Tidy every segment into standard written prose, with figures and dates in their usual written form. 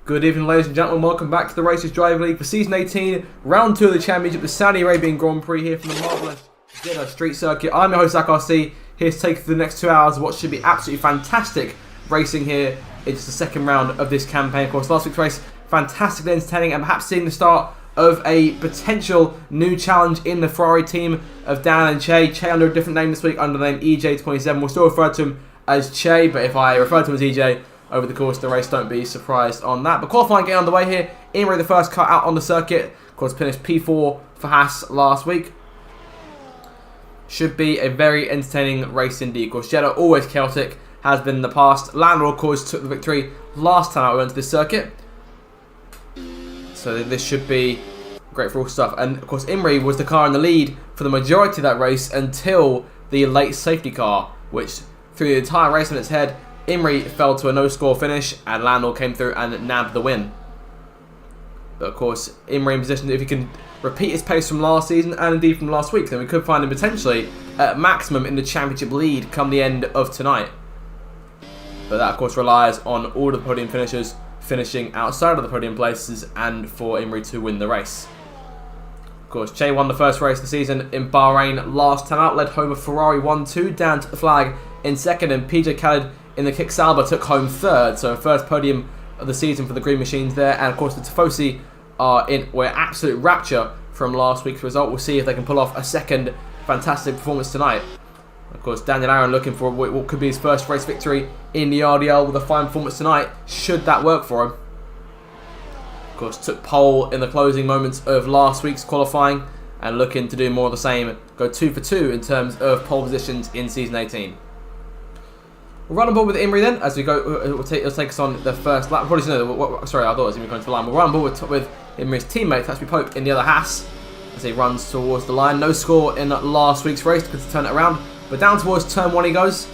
Good evening, ladies and gentlemen. Welcome back to the Racers Driver League for Season 18, Round 2 of the Championship, the Saudi Arabian Grand Prix here from the marvellous Jeddah Street Circuit. I'm your host, Zach RC, here to take you through the next 2 hours of what should be absolutely fantastic racing here. It's the second round of this campaign. Of course, last week's race, fantastically entertaining and perhaps seeing the start of a potential new challenge in the Ferrari team of Dan and Che. Che under a different name this week, under the name EJ27. We'll still refer to him as Che, but if I refer to him as EJ over the course of the race, don't be surprised on that. But qualifying getting underway here. Imri, the first car out on the circuit. Of course, finished P4 for Haas last week. Should be a very entertaining race indeed. Of course, Jeddah always chaotic, has been in the past. Lando, of course, took the victory last time out we went to this circuit. So this should be great for all stuff. And of course, Imri was the car in the lead for the majority of that race until the late safety car, which threw the entire race on its head. Imri fell to a no-score finish, and Lando came through and nabbed the win. But of course, Imri in position, if he can repeat his pace from last season and indeed from last week, then we could find him potentially at maximum in the championship lead come the end of tonight. But that, of course, relies on all of the podium finishers finishing outside of the podium places and for Imri to win the race. Of course, Che won the first race of the season in Bahrain last time out, led home a Ferrari 1-2, down to the flag in second, and PJ Khaled in the Kick Sauber took home third, so first podium of the season for the Green Machines there. And of course the Tifosi were absolute rapture from last week's result. We'll see if they can pull off a second fantastic performance tonight. Of course, Daniel Aron looking for what could be his first race victory in the RDL with a fine performance tonight, should that work for him. Of course, took pole in the closing moments of last week's qualifying and looking to do more of the same, go 2 for 2 in terms of pole positions in Season 18. We'll run on board with Imri then, as we go. It'll take us on the first lap. Probably sorry, I thought it was Imri going to the line. We'll run on board with Imri's teammate, Tatsby Pope, in the other Haas, as he runs towards the line. No score in last week's race to turn it around, but down towards turn 1 he goes.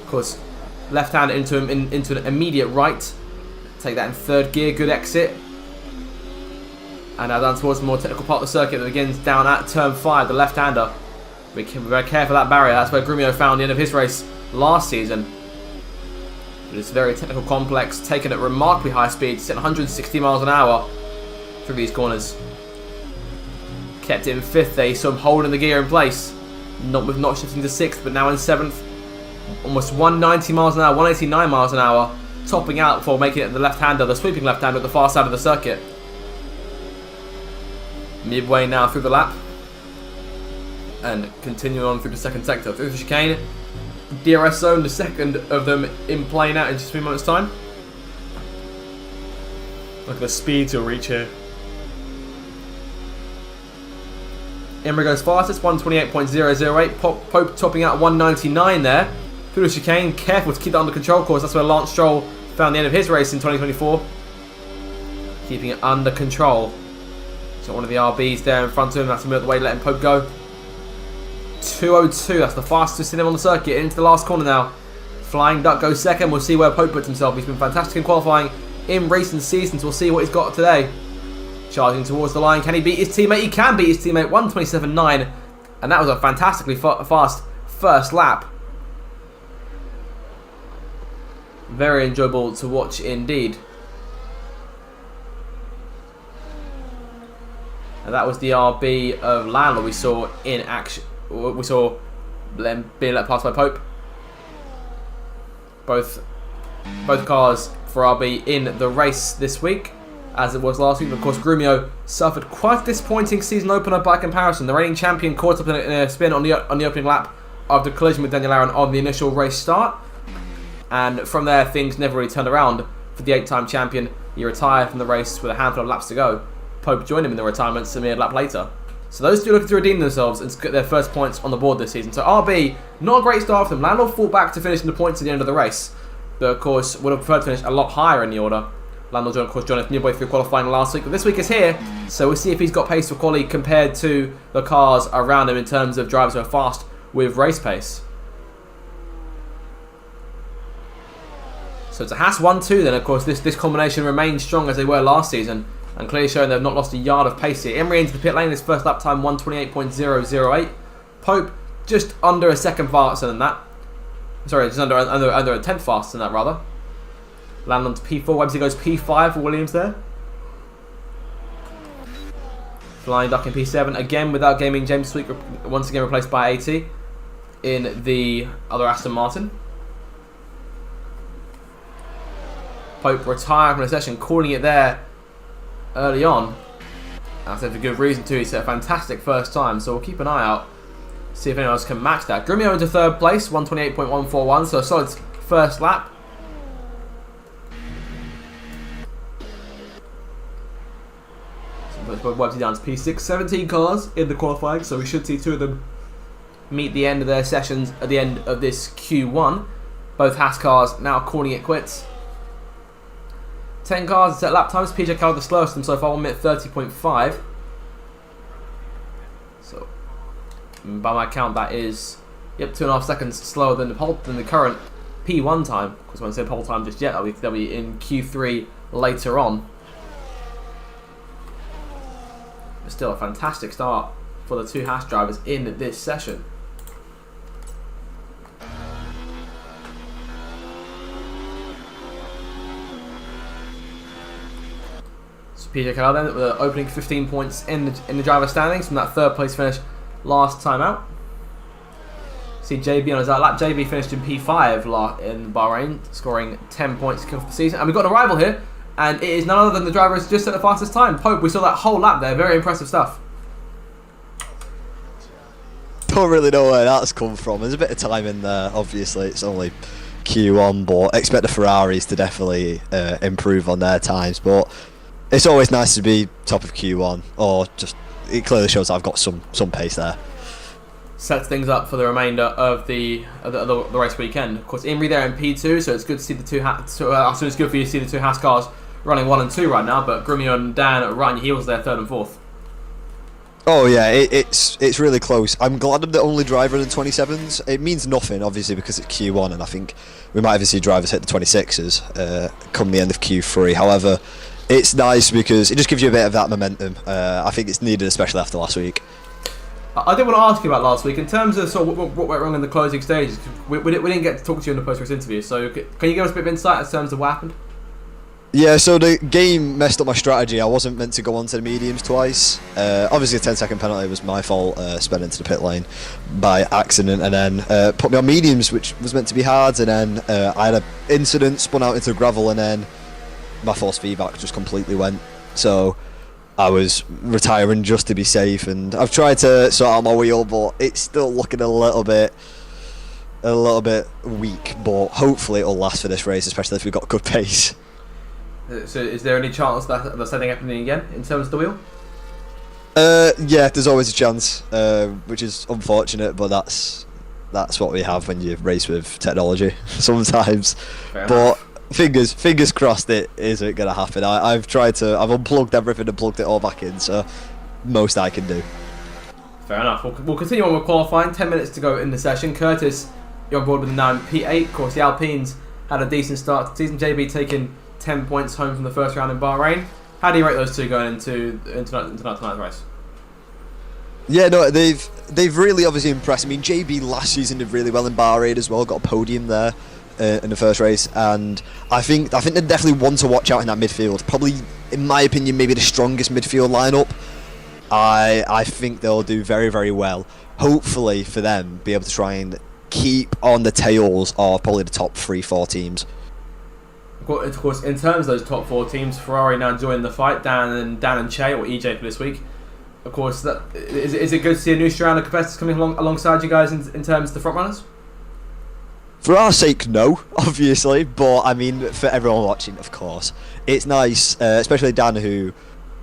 Of course, left hand into an immediate right. Take that in third gear, good exit. And now down towards the more technical part of the circuit that begins down at turn 5, the left-hander. Be very careful of that barrier. That's where Grumio found the end of his race last season. But it's very technical complex, taken at remarkably high speed, sitting 160 miles an hour through these corners. Kept it in 5th there, you saw him holding the gear in place. Not shifting to 6th, but now in 7th. Almost 190 miles an hour, 189 miles an hour, topping out before making it the left-hander, the sweeping left-hander at the far side of the circuit. Midway now through the lap. And continuing on through the second sector, through the chicane. DRS zone, the second of them in play now in just a few moments' time. Look at the speeds he'll reach here. Imri goes fastest, 128.008. Pope topping out 199 there. Through the chicane, careful to keep that under control, of course. That's where Lance Stroll found the end of his race in 2024. Keeping it under control. So one of the RBs there in front of him. That's a minute away, letting Pope go. 2:02, that's the fastest in him on the circuit. Into the last corner now. Flying Duck goes second. We'll see where Pope puts himself. He's been fantastic in qualifying in recent seasons. We'll see what he's got today. Charging towards the line. Can he beat his teammate? He can beat his teammate. 1:27.9. And that was a fantastically fast first lap. Very enjoyable to watch indeed. And that was the RB of Lando we saw in action. We saw them being let past by Pope. Both cars for RB in the race this week, as it was last week. Of course, Grumio suffered quite a disappointing season opener by comparison. The reigning champion caught up in a spin on the opening lap after collision with Daniel Aron on the initial race start. And from there, things never really turned around for the 8-time champion. He retired from the race with a handful of laps to go. Pope joined him in the retirement a mere lap later. So those two looking to redeem themselves and get their first points on the board this season. So RB, not a great start for them. Lando fought back to finish in the points at the end of the race, but of course would have preferred to finish a lot higher in the order. Lando, of course, joined us midway through qualifying last week, but this week is here, so we'll see if he's got pace for quali compared to the cars around him in terms of drivers who are fast with race pace. So it's a Haas 1-2 then. Of course, this combination remains strong as they were last season, and clearly showing they've not lost a yard of pace here. Imri into the pit lane, his first lap time 128.008. Pope just under a second faster than that. Sorry, just under a tenth faster than that, rather. Land on to P4. Websy goes P5 for Williams there. Flying Duck in P7. Again, without gaming, James Sweet once again replaced by AT in the other Aston Martin. Pope retired from the session, calling it there early on. I said for good reason too. He set a fantastic first time, so we'll keep an eye out, see if anyone else can match that. Grumio into third place, 128.141, so a solid first lap. So Websy down to P6, 17 cars in the qualifying, so we should see 2 of them meet the end of their sessions at the end of this Q1. Both Haas cars now calling it quits. 10 cars set lap times. PJ Carroll the slowest of them so far, 1 minute 30.5. So, by my count, that is 2.5 seconds slower than the current P1 time. Of course, I won't say pole time just yet. That'll be in Q3 later on. But still, a fantastic start for the 2 Haas drivers in this session. PJ Carroll then with the opening 15 points in the driver standings from that third place finish last time out. See JB on his lap. JB finished in P5 in Bahrain, scoring 10 points to kick off the season. And we've got a rival here, and it is none other than the driver who's just set the fastest time, Pope. We saw that whole lap there. Very impressive stuff. Don't really know where that's come from. There's a bit of time in there. Obviously, it's only Q1, but expect the Ferraris to definitely improve on their times. But it's always nice to be top of Q1, or just it clearly shows I've got some pace there. Sets things up for the remainder of the race weekend. Of course, Imri there in P2, so it's good to see the 2 Haas. It's good for you to see the 2 Haas cars running 1 and 2 right now. But Grumio and Dan are right on your heels there, 3rd and 4th. Oh yeah, it's really close. I'm glad I'm the only driver in the 27s. It means nothing, obviously, because it's Q1, and I think we might even see drivers hit the 26s come the end of Q3. However, it's nice because it just gives you a bit of that momentum. I think it's needed, especially after last week. I did want to ask you about last week in terms of sort of what went wrong in the closing stages. We didn't get to talk to you in the post-race interview, so can you give us a bit of insight in terms of what happened? Yeah, so the game messed up my strategy. I wasn't meant to go onto the mediums twice. Obviously, a 10-second penalty was my fault, sped into the pit lane by accident, and then put me on mediums, which was meant to be hard, and then I had an incident, spun out into gravel, and then my force feedback just completely went. So I was retiring just to be safe, and I've tried to sort out my wheel, but it's still looking a little bit weak. But hopefully it'll last for this race, especially if we've got good pace. So is there any chance that that's something happening again in terms of the wheel? Yeah, there's always a chance, which is unfortunate, but that's what we have when you race with technology sometimes. But fingers crossed it isn't going to happen. I've unplugged everything and plugged it all back in, so most I can do. Fair enough. We'll continue on with qualifying. 10 minutes to go in the session. Curtis, you're on board with the 9 P8. Of course, the Alpines had a decent start to the season. JB taking 10 points home from the first round in Bahrain. How do you rate those two going into tonight's race? Yeah, no, they've really obviously impressed. I mean, JB last season did really well in Bahrain as well. Got a podium there in the first race, and I think they're definitely one to watch out in that midfield. Probably, in my opinion, maybe the strongest midfield lineup. I think they'll do very, very well. Hopefully for them, be able to try and keep on the tails of probably the top 3-4 teams. Of course, in terms of those top 4 teams, Ferrari now join the fight. Dan and Che, or EJ for this week. Of course, is it good to see a new strand of competitors coming alongside you guys in terms of the front runners? For our sake, no, obviously, but I mean, for everyone watching, of course, it's nice, especially Dan, who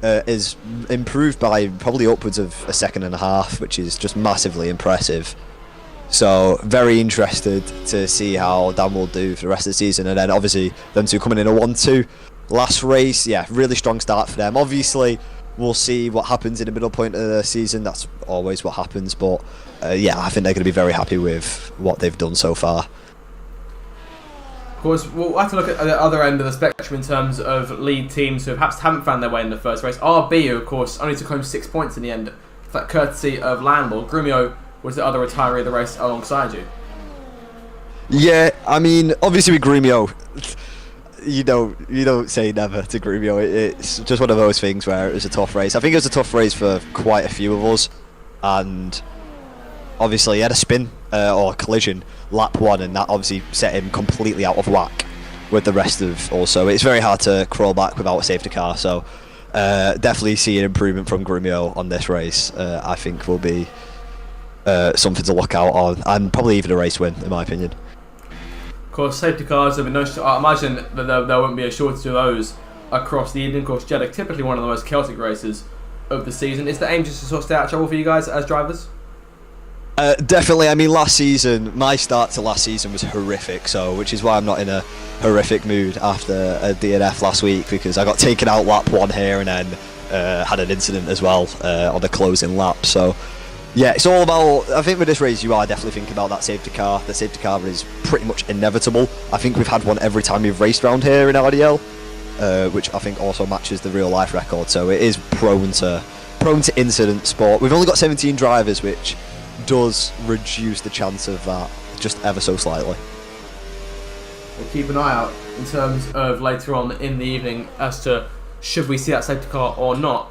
is improved by probably upwards of a second and a half, which is just massively impressive. So very interested to see how Dan will do for the rest of the season, and then obviously them two coming in a 1-2 last race. Yeah, really strong start for them. Obviously, we'll see what happens in the middle point of the season. That's always what happens, but yeah, I think they're going to be very happy with what they've done so far. Of course, we'll have to look at the other end of the spectrum in terms of lead teams who perhaps haven't found their way in the first race. RB, who of course only took home 6 points in the end, that courtesy of Landl. Grumio was the other retiree of the race alongside you. Yeah, I mean, obviously with Grumio, you don't say never to Grumio. It's just one of those things where it was a tough race. I think it was a tough race for quite a few of us, and obviously he had a spin or a collision lap 1, and that obviously set him completely out of whack with the rest of also. It's very hard to crawl back without a safety car, so definitely see an improvement from Grumio on this race. I think will be something to look out on, and probably even a race win in my opinion. Of course, safety cars, I imagine that there won't be a shortage of those across the evening. Of course, Jeddah, typically one of the most chaotic races of the season. Is the aim just to sort of stay out of trouble for you guys as drivers? Definitely. I mean, last season, my start to last season was horrific, which is why I'm not in a horrific mood after a DNF last week, because I got taken out lap 1 here and then had an incident as well on the closing lap. So yeah, it's all about, I think with this race you are definitely thinking about that safety car. The safety car is pretty much inevitable. I think we've had one every time we've raced around here in RDL, which I think also matches the real life record, so it is prone to incident sport. We've only got 17 drivers, which does reduce the chance of that just ever so slightly. We'll keep an eye out in terms of later on in the evening as to should we see that safety car or not.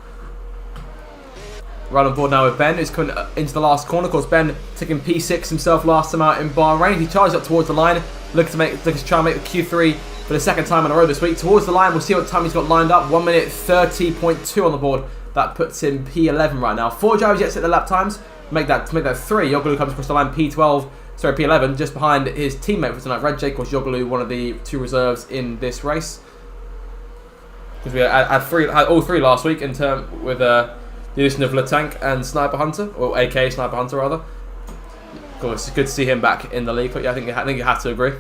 Right on board now with Ben, who's coming into the last corner. Of course, Ben taking P6 himself last time out in Bahrain. He charged up towards the line, looking to try and make the Q3 for the second time in a row this week. Towards the line, we'll see what time he's got lined up. 1 minute 30.2 on the board. That puts him P11 right now. 4 drivers yet to set their lap times. To make that 3, Yoglu comes across the line P11, just behind his teammate for tonight, Red J. Of course, Yoglu, one of the 2 reserves in this race. Because we had all 3 last week in term with the addition of Latank and Sniper Hunter, or aka Sniper Hunter rather. Of course, it's good to see him back in the league. But yeah, I think you have to agree.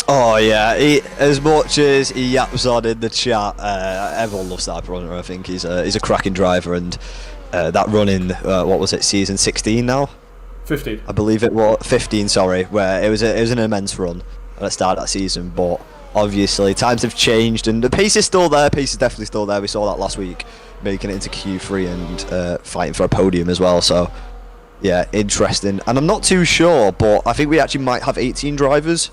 Oh yeah, as much as he yaps on in the chat, everyone loves Sniper Hunter. I think he's a cracking driver, and that run in what was it, season 16 now? 15. I believe it was 15. Sorry, where it was an immense run at the start of that season, but obviously times have changed and the pace is still there. Pace is definitely still there. We saw that last week, making it into Q3 and fighting for a podium as well. So yeah, interesting. And I'm not too sure, but I think we actually might have 18 drivers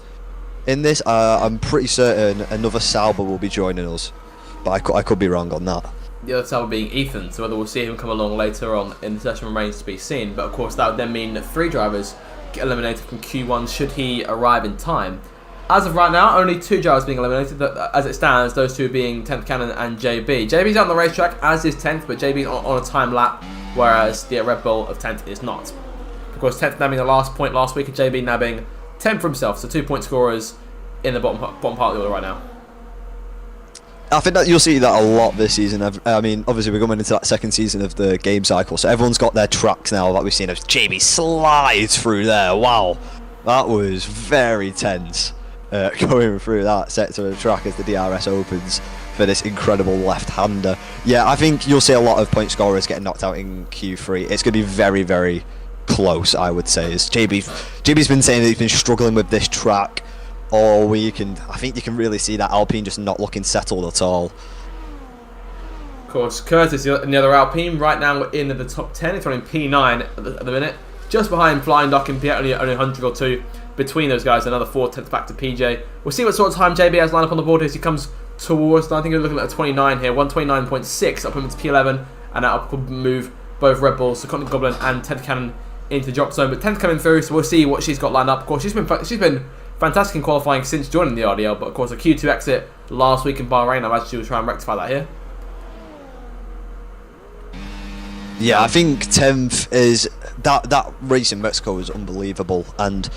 in this. I'm pretty certain another Sauber will be joining us, but I could be wrong on that. The other Sauber being Ethan, so whether we'll see him come along later on in the session remains to be seen. But of course that would then mean that 3 drivers get eliminated from Q1 should he arrive in time. As of right now, only 2 drivers being eliminated. As it stands, those 2 being 10th Cannon and JB. JB's out on the racetrack, as is 10th, but JB's on a time lap, whereas the Red Bull of 10th is not. Of course, 10th now being the last point last week, and JB now being 10th for himself, so 2-point scorers in the bottom part of the order right now. I think that you'll see that a lot this season. I mean, obviously we're going into that second season of the game cycle, so everyone's got their tracks now that we've seen as JB slides through there. Wow, that was very tense. Going through that sector of the track as the DRS opens for this incredible left-hander. Yeah, I think you'll see a lot of point scorers getting knocked out in Q3. It's going to be very, very close, I would say. As JB's been saying that he's been struggling with this track all week, and I think you can really see that Alpine just not looking settled at all. Of course, Curtis in the other Alpine right now in the top 10. He's running P9 at the minute, just behind Flying Duck and only 100 or 2 between those guys. Another 4/10 back to PJ. We'll see what sort of time JB has lined up on the board as he comes towards. I think we're looking at a 29 here, 129.6 up him to P11, and that will move both Red Bulls, so Continental Goblin and 10th Cannon into the drop zone. But 10th coming through, so we'll see what she's got lined up. Of course, she's been fantastic in qualifying since joining the RDL, but of course a Q2 exit last week in Bahrain. I imagine she will try and rectify that here. Yeah, I think 10th is that race in Mexico was unbelievable, and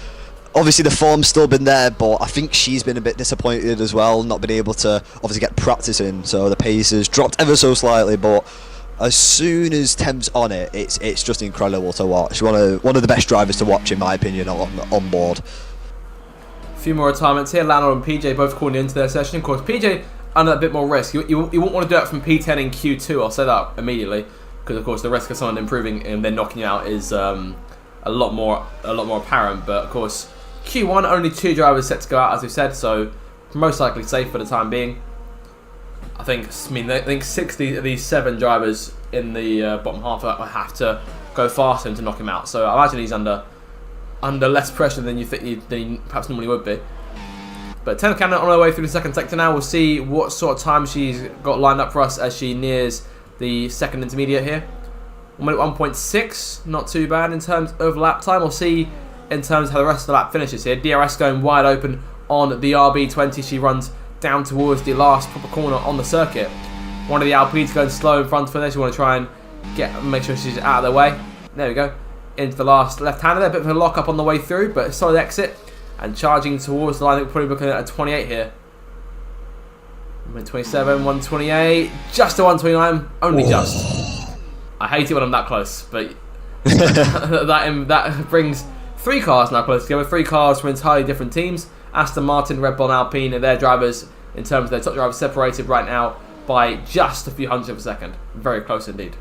obviously the form's still been there, but I think she's been a bit disappointed as well, not been able to obviously get practice in, so the pace has dropped ever so slightly. But as soon as 10th's on it, it's just incredible to watch. One of the best drivers to watch in my opinion on board. A few more retirements here. Lano and PJ both calling into their session. Of course, PJ under a bit more risk. You won't want to do that from P10 in Q2. I'll say that immediately, because of course the risk of someone improving and then knocking you out is a lot more apparent. But of course, Q1 only 2 drivers set to go out, as we said, so most likely safe for the time being. I think 60 of these 7 drivers in the bottom half have to go faster to knock him out. So I imagine he's under less pressure than he perhaps normally would be. But Tenkan on her way through the second sector now. We'll see what sort of time she's got lined up for us as she nears the second intermediate here. 1 minute 1.6, not too bad in terms of lap time. We'll see in terms of how the rest of the lap finishes here. DRS going wide open on the RB20. She runs down towards the last proper corner on the circuit. One of the Alpines going slow in front of her there. She want to try and make sure she's out of the way. There we go. Into the last left-hander there. A bit of a lock-up on the way through, but a solid exit. And charging towards the line, we're probably looking at a 28 here. 127, 128, just a 129, only just. I hate it when I'm that close, but that brings 3 cars now close together. 3 cars from entirely different teams. Aston Martin, Red Bull and Alpine, and their drivers, in terms of their top drivers, separated right now by just a few hundredths of a second. Very close indeed.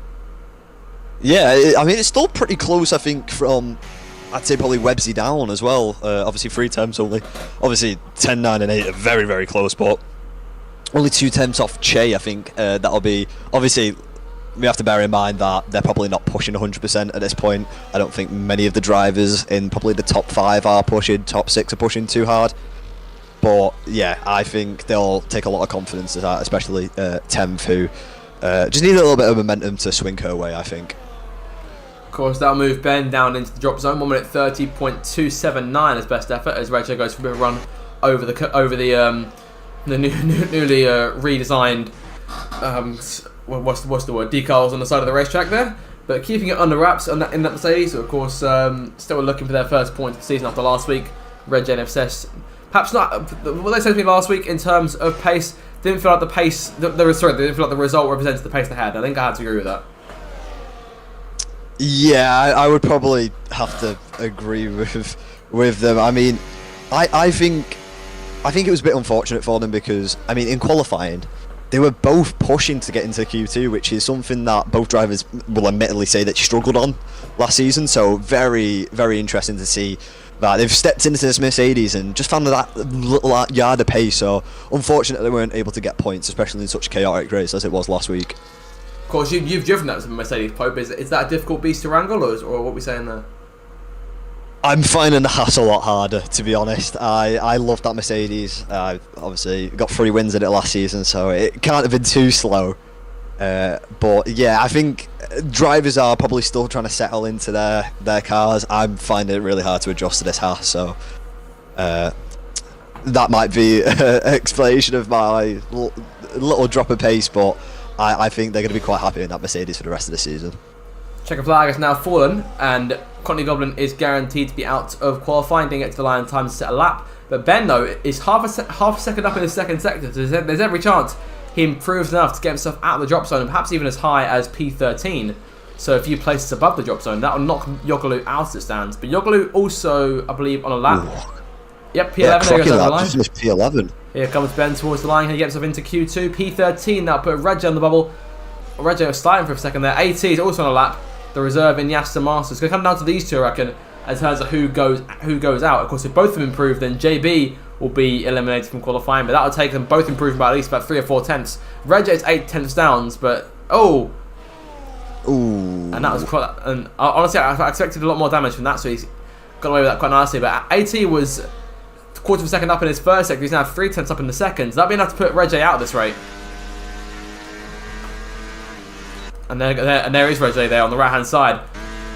Yeah, I mean, it's still pretty close, I think, from, I'd say probably Websy down as well. Obviously 3 temps only. Obviously 10, 9 and 8 are very, very close, but only 2 temps off Che, I think. That'll be, obviously, we have to bear in mind that they're probably not pushing 100% at this point. I don't think many of the drivers in probably the top 5 are pushing, top 6 are pushing too hard. But yeah, I think they'll take a lot of confidence in that, especially Temp, who just need a little bit of momentum to swing her way, I think. Of course, that'll move Ben down into the drop zone. 1 minute 30.279 as best effort as Reggio goes for a bit of a run over the newly redesigned what's the word, decals on the side of the racetrack there. But keeping it under wraps in that Mercedes, of course, still looking for their first point of the season after last week. Reggio and FSS, perhaps not what they said to me last week in terms of pace. Didn't feel like the pace. They didn't feel like the result represented the pace they had. I think I had to agree with that. Yeah, I would probably have to agree with them. I mean, I think it was a bit unfortunate for them because, I mean, in qualifying, they were both pushing to get into Q2, which is something that both drivers will admittedly say that they struggled on last season. So very, very interesting to see that they've stepped into this Mercedes and just found that little yard of pace. So unfortunately they weren't able to get points, especially in such a chaotic race as it was last week. Of course, you've driven that Mercedes, Pope. Is that a difficult beast to wrangle, or what are we saying there? I'm finding the Haas a lot harder, to be honest. I love that Mercedes. Obviously got 3 wins in it last season, so it can't have been too slow. But yeah, I think drivers are probably still trying to settle into their cars. I'm finding it really hard to adjust to this Haas, so that might be an explanation of my little drop of pace, but I think they're going to be quite happy in that Mercedes for the rest of the season. Checker flag has now fallen, and Courtney Goblin is guaranteed to be out of qualifying, didn't get to the line in time to set a lap. But Ben, though, is half a second up in the second sector, so there's every chance he improves enough to get himself out of the drop zone, and perhaps even as high as P13. So a few places above the drop zone, that will knock Yoglu out of the stands. But Yoglu also, I believe, on a lap. Ooh. Yep, P11, yeah, there goes over the line. Just P11. Here comes Ben towards the line, he gets himself into Q2. P13, that'll put Reggio on the bubble. Reggio was sliding for a second there. AT is also on a lap. The reserve in Aston Martin. It's going to come down to these two, I reckon, in terms of who goes out. Of course, if both of them improve, then JB will be eliminated from qualifying, but that'll take them both improving by at least about 3 or 4 tenths. Reggio is 8 tenths down, but Ooh. And that was quite. And honestly, I expected a lot more damage from that, so he's got away with that quite nicely. But AT was a quarter of a second up in his first sector. He's now 3 tenths up in the second. So that'd be enough to put Reggio out at this rate. And there is Reggio there on the right hand side,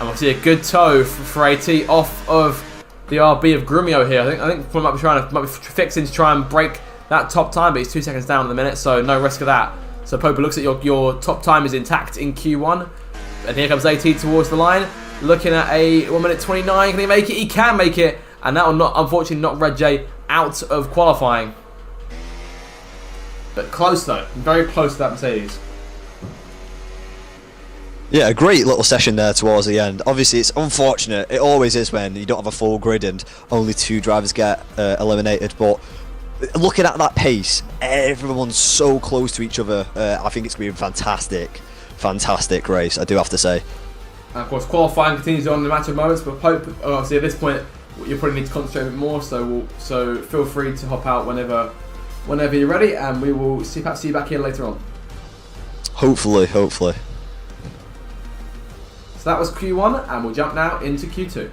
and we'll see a good toe for AT off of the RB of Grumio here. I think we might be fixing to try and break that top time, but he's 2 seconds down at the minute, so no risk of that. So Popa looks at your top time is intact in Q1, and here comes AT towards the line, looking at a 1 minute 29. Can he make it? He can make it, and that will unfortunately knock Reggio out of qualifying. But close though, very close to that Mercedes. Yeah, a great little session there towards the end. Obviously, it's unfortunate. It always is when you don't have a full grid and only 2 drivers get eliminated. But looking at that pace, everyone's so close to each other. I think it's going to be a fantastic race, I do have to say. And of course, qualifying continues on in a matter of moments. But Pope, obviously, at this point, you probably need to concentrate a bit more. So feel free to hop out whenever you're ready, and we will perhaps see you back here later on. Hopefully. So that was Q1, and we'll jump now into Q2.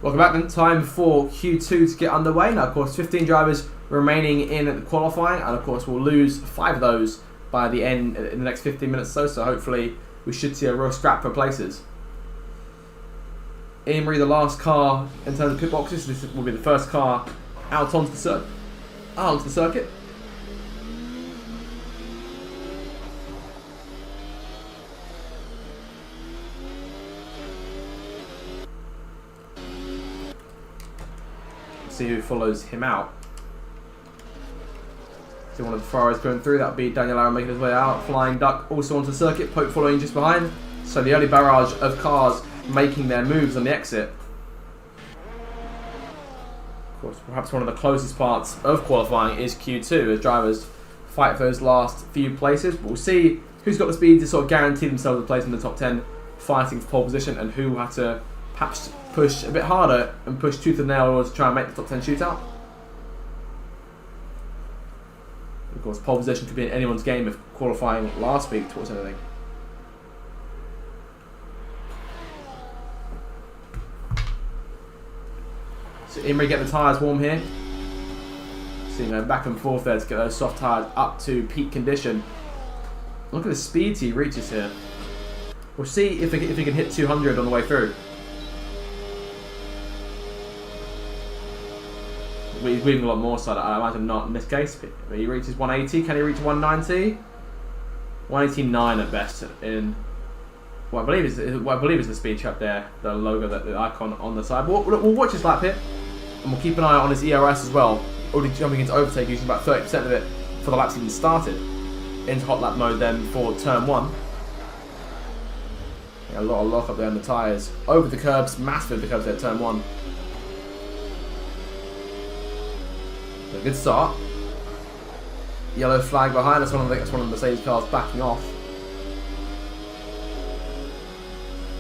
Welcome back then. Time for Q2 to get underway. Now, of course, 15 drivers remaining in qualifying, and of course, we'll lose 5 of those by the end in the next 15 minutes or so. So hopefully, we should see a real scrap for places. Emery, the last car in terms of pit boxes. This will be the first car out onto the circuit. See who follows him out. See one of the Ferraris going through. That'll be Daniel Aron making his way out. Flying Duck also onto the circuit. Pope following just behind. So the early barrage of cars making their moves on the exit. Of course, perhaps one of the closest parts of qualifying is Q2 as drivers fight for those last few places. But we'll see who's got the speed to sort of guarantee themselves a place in the top 10 fighting for pole position, and who will have to perhaps push a bit harder and push tooth and nail in order to try and make the top 10 shootout. Of course, pole position could be in anyone's game if qualifying last week towards anything. So Emery getting the tyres warm here. Seeing them back and forth there to get those soft tyres up to peak condition. Look at the speed he reaches here. We'll see if he can hit 200 on the way through. He's weaving a lot more, so I imagine not in this case. But he reaches 180. Can he reach 190? 189 at best. In what I believe is the speed trap there, the logo, the icon on the side. We'll watch his lap here, and we'll keep an eye on his ERS as well. Already jumping into overtake, using about 30% of it for the laps even started. Into hot lap mode then for turn 1. Yeah, a lot of lock up there on the tyres. Over the curbs, massive over the curbs there at turn 1. A good start. Yellow flag behind us. That's one of the Mercedes cars backing off.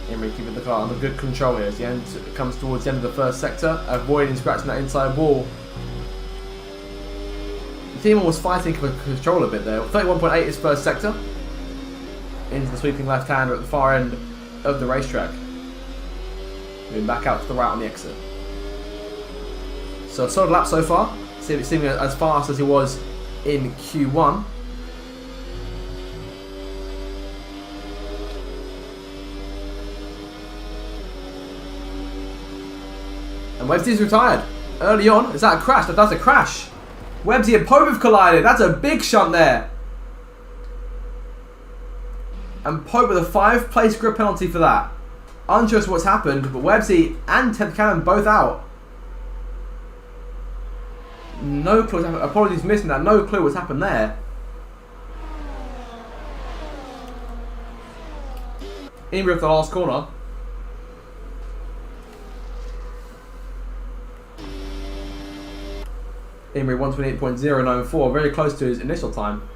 Emery keeping the car under good control here as it comes towards the end of the first sector, avoiding scratching that inside wall. The team was fighting for control a bit there. 31.8 is first sector. Into the sweeping left-hander at the far end of the racetrack. Moving back out to the right on the exit. So a solid lap so far. Seeming as fast as he was in Q1. And Websty's retired. Early on, is that a crash? That's a crash. Websy and Pope have collided. That's a big shunt there. And Pope with a 5-place grid penalty for that. Unsure as to what's happened, but Websy and 10th Cannon both out. No clue what's happened. Apologies for missing that. No clue what's happened there. Emery off the last corner. Emery 128.094, very close to his initial time.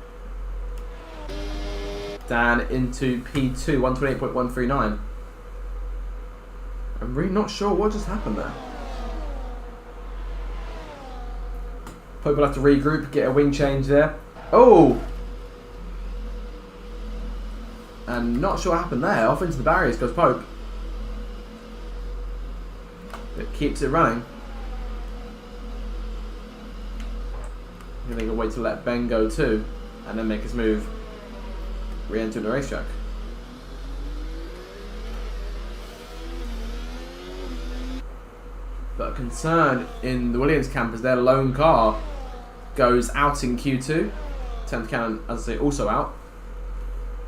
Dan into P2, 128.139. I'm really not sure what just happened there. Pope will have to regroup, get a wing change there. Oh! And not sure what happened there. Off into the barriers goes Pope. It keeps it running. I think he'll wait to let Ben go too, and then make his move. Re-enter the racetrack. But a concern in the Williams camp is their lone car goes out in Q2. 10th Cannon, as I say, also out.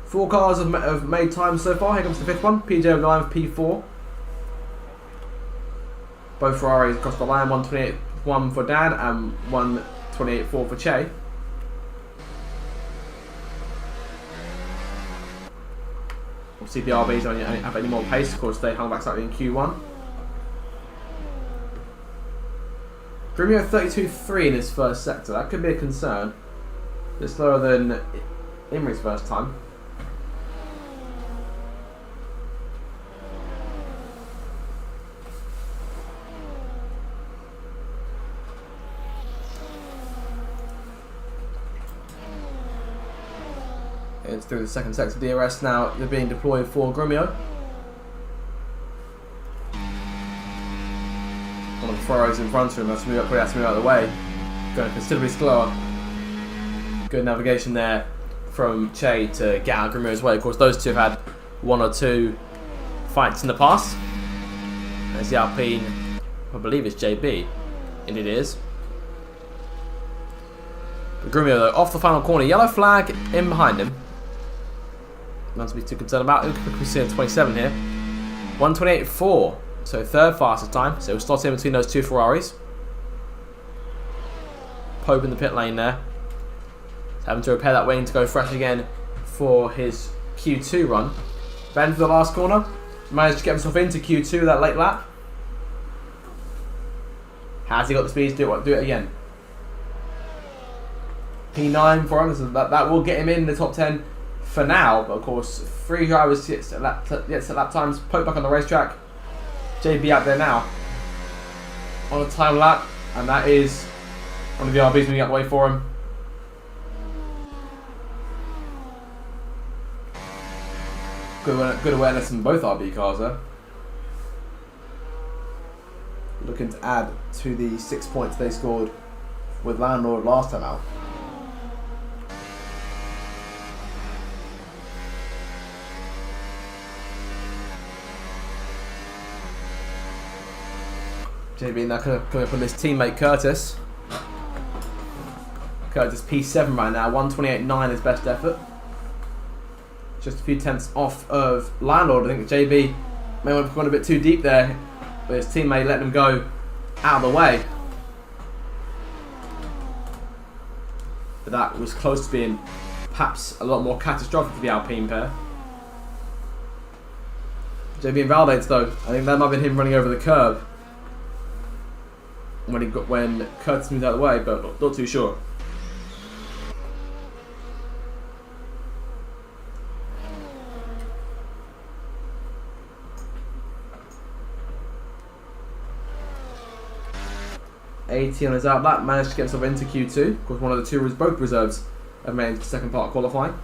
4 cars have made time so far. Here comes the 5th one. PJ over the line with P4. Both Ferraris across the line. 128.1 for Dan and 128.4 for Che. We'll see if the RBs don't have any more pace. Of course, they hung back slightly in Q1. Grumio 32.3 in his first sector. That could be a concern. A bit slower than Emery's first time. It's through the second sector. DRS now. They're being deployed for Grumio. Ferraris in front of him. Probably has to move out of the way. Going considerably slower. Good navigation there from Che to get out of Grimio's way. Of course, those two have had 1 or 2 fights in the past. There's the Alpine, I believe it's JB, and it is. Grumio though, off the final corner, yellow flag in behind him. Nothing to be too concerned about. We see 27 here. 128.4, so third fastest time. So we'll slot in between those 2 Ferraris. Pope in the pit lane there. Having to repair that wing to go fresh again for his Q2 run. Ben for the last corner. Managed to get himself into Q2 that late lap. Has he got the speed to do it again? P9 for him. So that will get him in the top 10 for now. But of course, 3 drivers yet to lap times. Pope back on the racetrack. JB out there now on a time lap. And that is one of the RBs moving out the way for him. Good awareness in both RB cars there. Looking to add to the 6 points they scored with Landlord last time out. JB now coming up on his teammate Curtis. Curtis P7 right now, 128.9 his best effort. Just a few tenths off of Landlord. I think JB may have gone a bit too deep there, but his teammate let him go out of the way. But that was close to being perhaps a lot more catastrophic for the Alpine pair. JB invalidates though. I think that might have been him running over the curb when Curtis moved out of the way, but not too sure. AT on his out lap, managed to get himself into Q2. Of course, one of the two both reserves have made it to the second part of qualifying.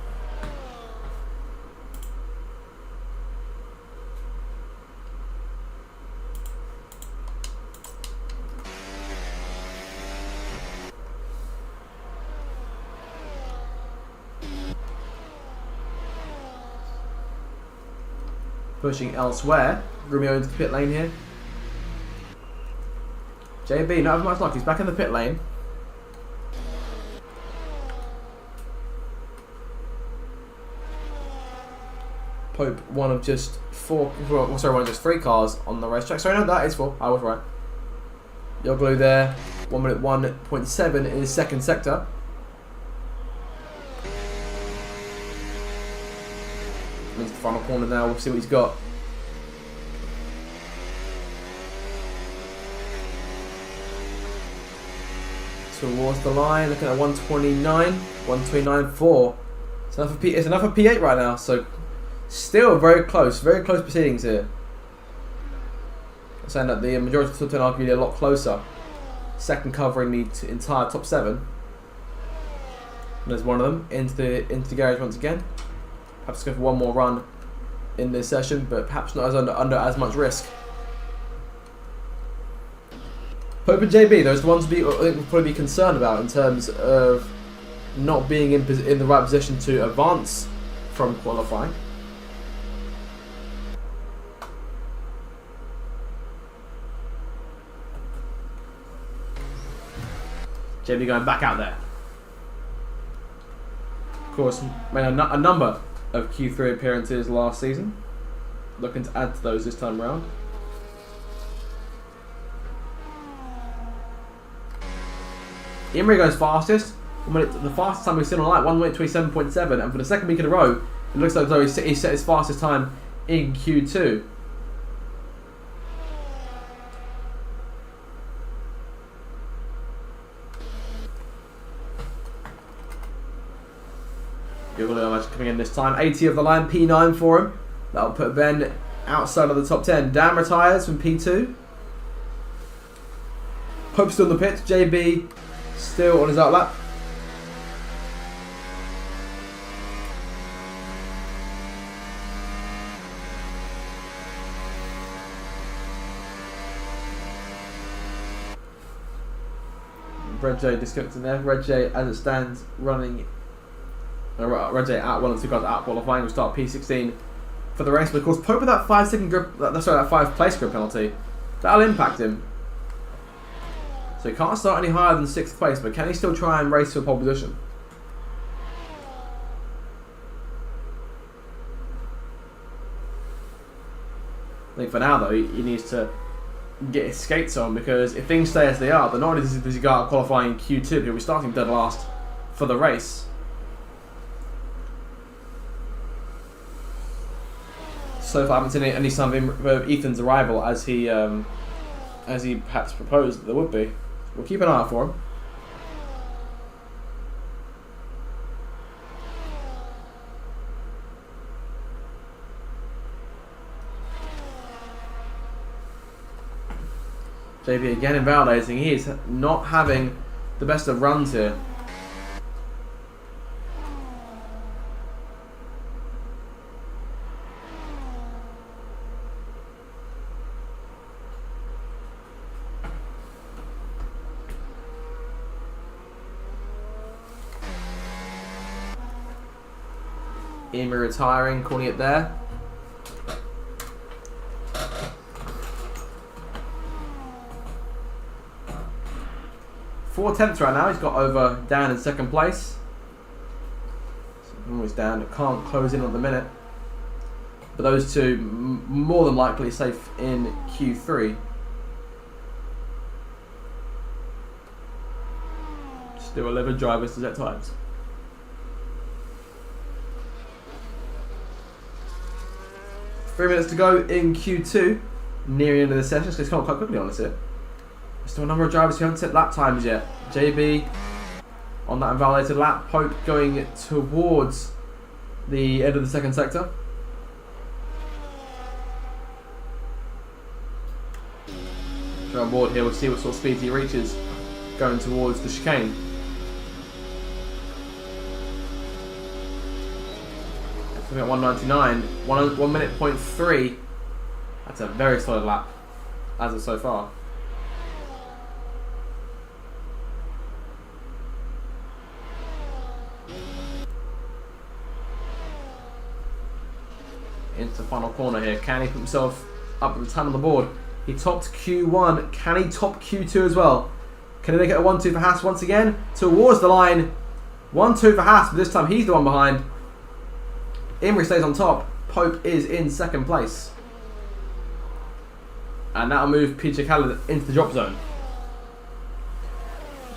Pushing elsewhere, Grumio into the pit lane here. JB, not having much luck, he's back in the pit lane. Pope, one of just 3 cars on the racetrack. Sorry, no, that is 4. I was right. Yoglu there, 1 minute 1.7 in his second sector. Into the final corner now, we'll see what he's got. Towards the line, looking at 129, 129.4. It's enough for P8 right now, so still very close proceedings here. I'm saying that the majority of the top 10 are going to be a lot closer. Second covering the entire top 7. And there's one of them into the garage once again. Perhaps go for one more run in this session, but perhaps not under as much risk. Pope and JB, those are the ones I think we'll probably be concerned about in terms of not being in the right position to advance from qualifying. JB going back out there. Of course, made a number of Q3 appearances last season. Looking to add to those this time around. Imre goes fastest. The fastest time we've seen on light, 1:27.7, and for the second week in a row, it looks like though he set his fastest time in Q2. Yoglu coming in this time, 80 of the line, P9 for him. That'll put Ben outside of the top 10. Dan retires from P2. Pope still in the pit. JB still on his outlap. Red J disconnecting there. Red J, as it stands, running. Red J at 1 and 2 cars out qualifying. We'll start P16 for the race. But of course, Pope with that 5-second grip, that 5-place grip penalty, that'll impact him. So he can't start any higher than 6th place, but can he still try and race to a pole position? I think for now though, he needs to get his skates on, because if things stay as they are, then not only does he go out qualifying Q2, he'll be starting dead last for the race. So far I haven't seen any sign of Ethan's arrival as he perhaps proposed that there would be. We'll keep an eye out for him. JB again invalidating. He is not having the best of runs here. Emi retiring, calling it there. Four tenths right now. He's got over Dan in 2nd place. Always Dan. Can't close in at the minute. But those two more than likely safe in Q3. Still 11 drivers to set times. Three minutes to go in Q2, near the end of the session, so it's gone quite quickly on this here. There's still a number of drivers who haven't set lap times yet. JB on that invalidated lap, Pope going towards the end of the 2nd sector. Go on board here, we'll see what sort of speed he reaches going towards the chicane. Looking at 199, 1 minute point 3. That's a very solid lap as of so far. Into the final corner here. Can he put himself up at the time on the board? He topped Q1. Can he top Q2 as well? Can he make it a 1-2 for Haas once again? Towards the line. 1-2 for Haas, but this time he's the one behind. Imrie stays on top. Pope is in 2nd place. And that'll move PJ Khaled into the drop zone.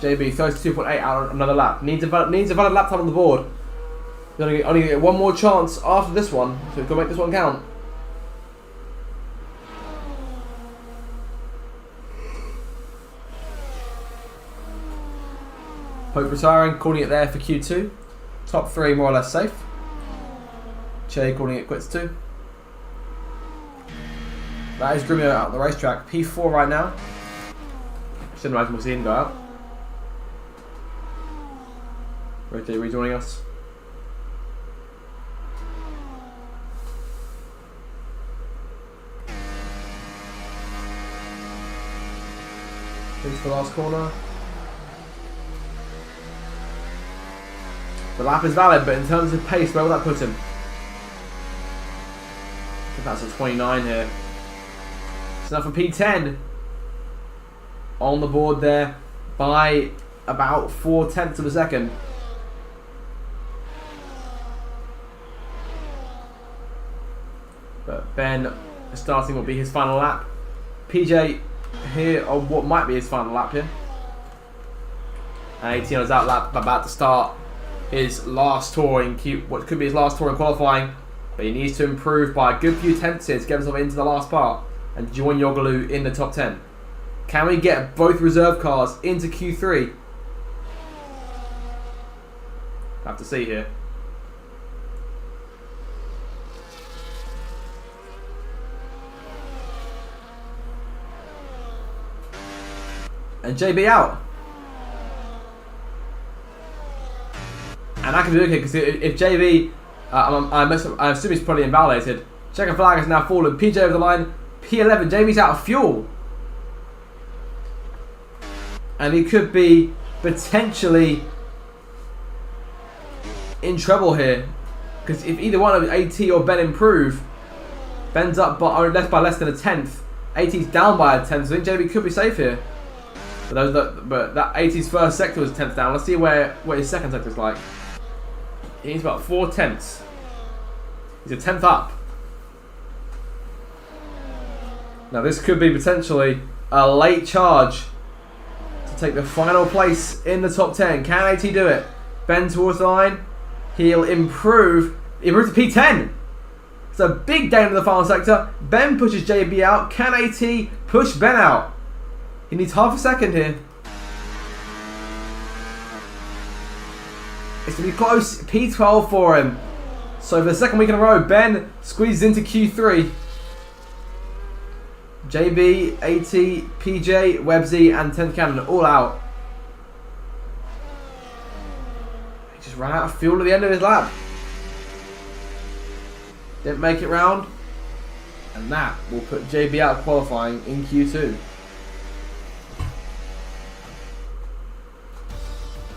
JB 32.8 out on another lap. Needs a valid lap time on the board. He's only get one more chance after this one, so he's got to make this one count. Pope retiring, calling it there for Q2. Top 3 more or less safe. Che calling it quits too. That is Grumio out on the racetrack. P4 right now. Shouldn't imagine we'll see him go out. Red J rejoining us. Into the last corner. The lap is valid, but in terms of pace, where will that put him? I think that's a 29 here. So now for P10. On the board there by about 4/10 of a second. But Ben starting will be his final lap. PJ here on what might be his final lap here. And 18 on his out lap, about to start his last tour in what could be his last tour in qualifying. But he needs to improve by a good few tenths here to get himself into the last part and join Yogalu in the top 10. Can we get both reserve cars into Q3? Have to see here. And JB out. And that can be okay because if JB, I assume he's probably invalidated. Checkered flag has now fallen. PJ over the line. P11. JB's out of fuel. And he could be potentially in trouble here. Because if either one of AT or Ben improve, Ben's up by less than a tenth. AT's down by a tenth, so I think JB could be safe here. But that AT's first sector was 10th down. Let's see what his second sector is like. He's about 4 tenths. He's a tenth up. Now this could be potentially a late charge to take the final place in the top 10. Can AT do it? Ben towards the line. He'll improve. He improves to P10. It's a big down in the final sector. Ben pushes JB out. Can AT push Ben out? He needs half a second here. It's going to be close. P12 for him. So for the second week in a row, Ben squeezes into Q3. JB, AT, PJ, Websy, and 10th Cannon all out. He just ran out of fuel at the end of his lap. Didn't make it round. And that will put JB out of qualifying in Q2.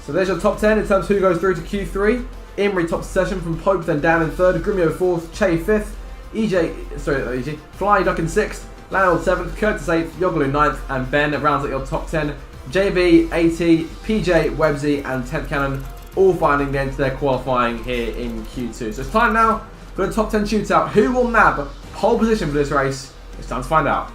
So there's your top 10 in terms of who goes through to Q3. Imrie tops the session from Pope, then Dan in 3rd, Grumio 4th, Che 5th, Fly Duck in 6th, Landlord 7th, Curtis 8th, Yoglu 9th, and Ben rounds out your top 10. JB, AT, PJ, Websy, and 10th Cannon all finding the end to their qualifying here in Q2. So it's time now for the top 10 shootout. Who will nab pole position for this race? It's time to find out.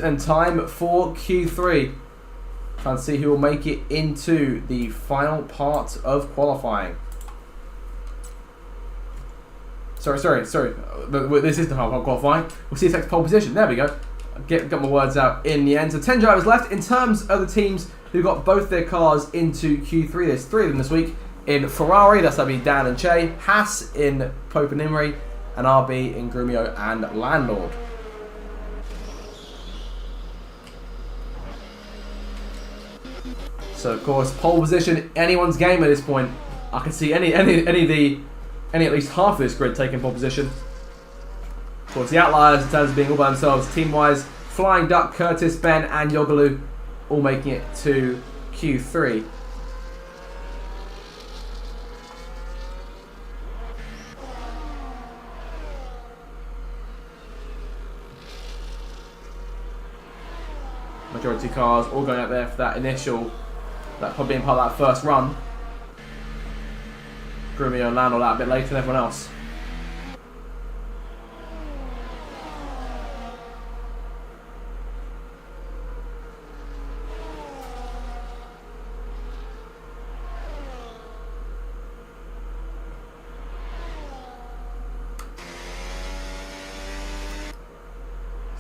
And time for Q3. Trying to see who will make it into the final part of qualifying. Sorry. This is the final part of qualifying. We'll see next pole position. There we go. Got my words out in the end. So 10 drivers left. In terms of the teams who got both their cars into Q3, there's 3 of them this week. In Ferrari, that's going to be Dan and Che. Haas in Pope and Imrie. And RB in Grumio and Landlord. So of course, pole position, anyone's game at this point. I can see any at least half of this grid taking pole position. Of course, the outliers in terms of being all by themselves, team-wise, Flying Duck, Curtis, Ben, and Yoglu all making it to Q3. Majority cars all going out there for that initial. That probably being part of that first run. Grumio and Landlord out a bit later than everyone else.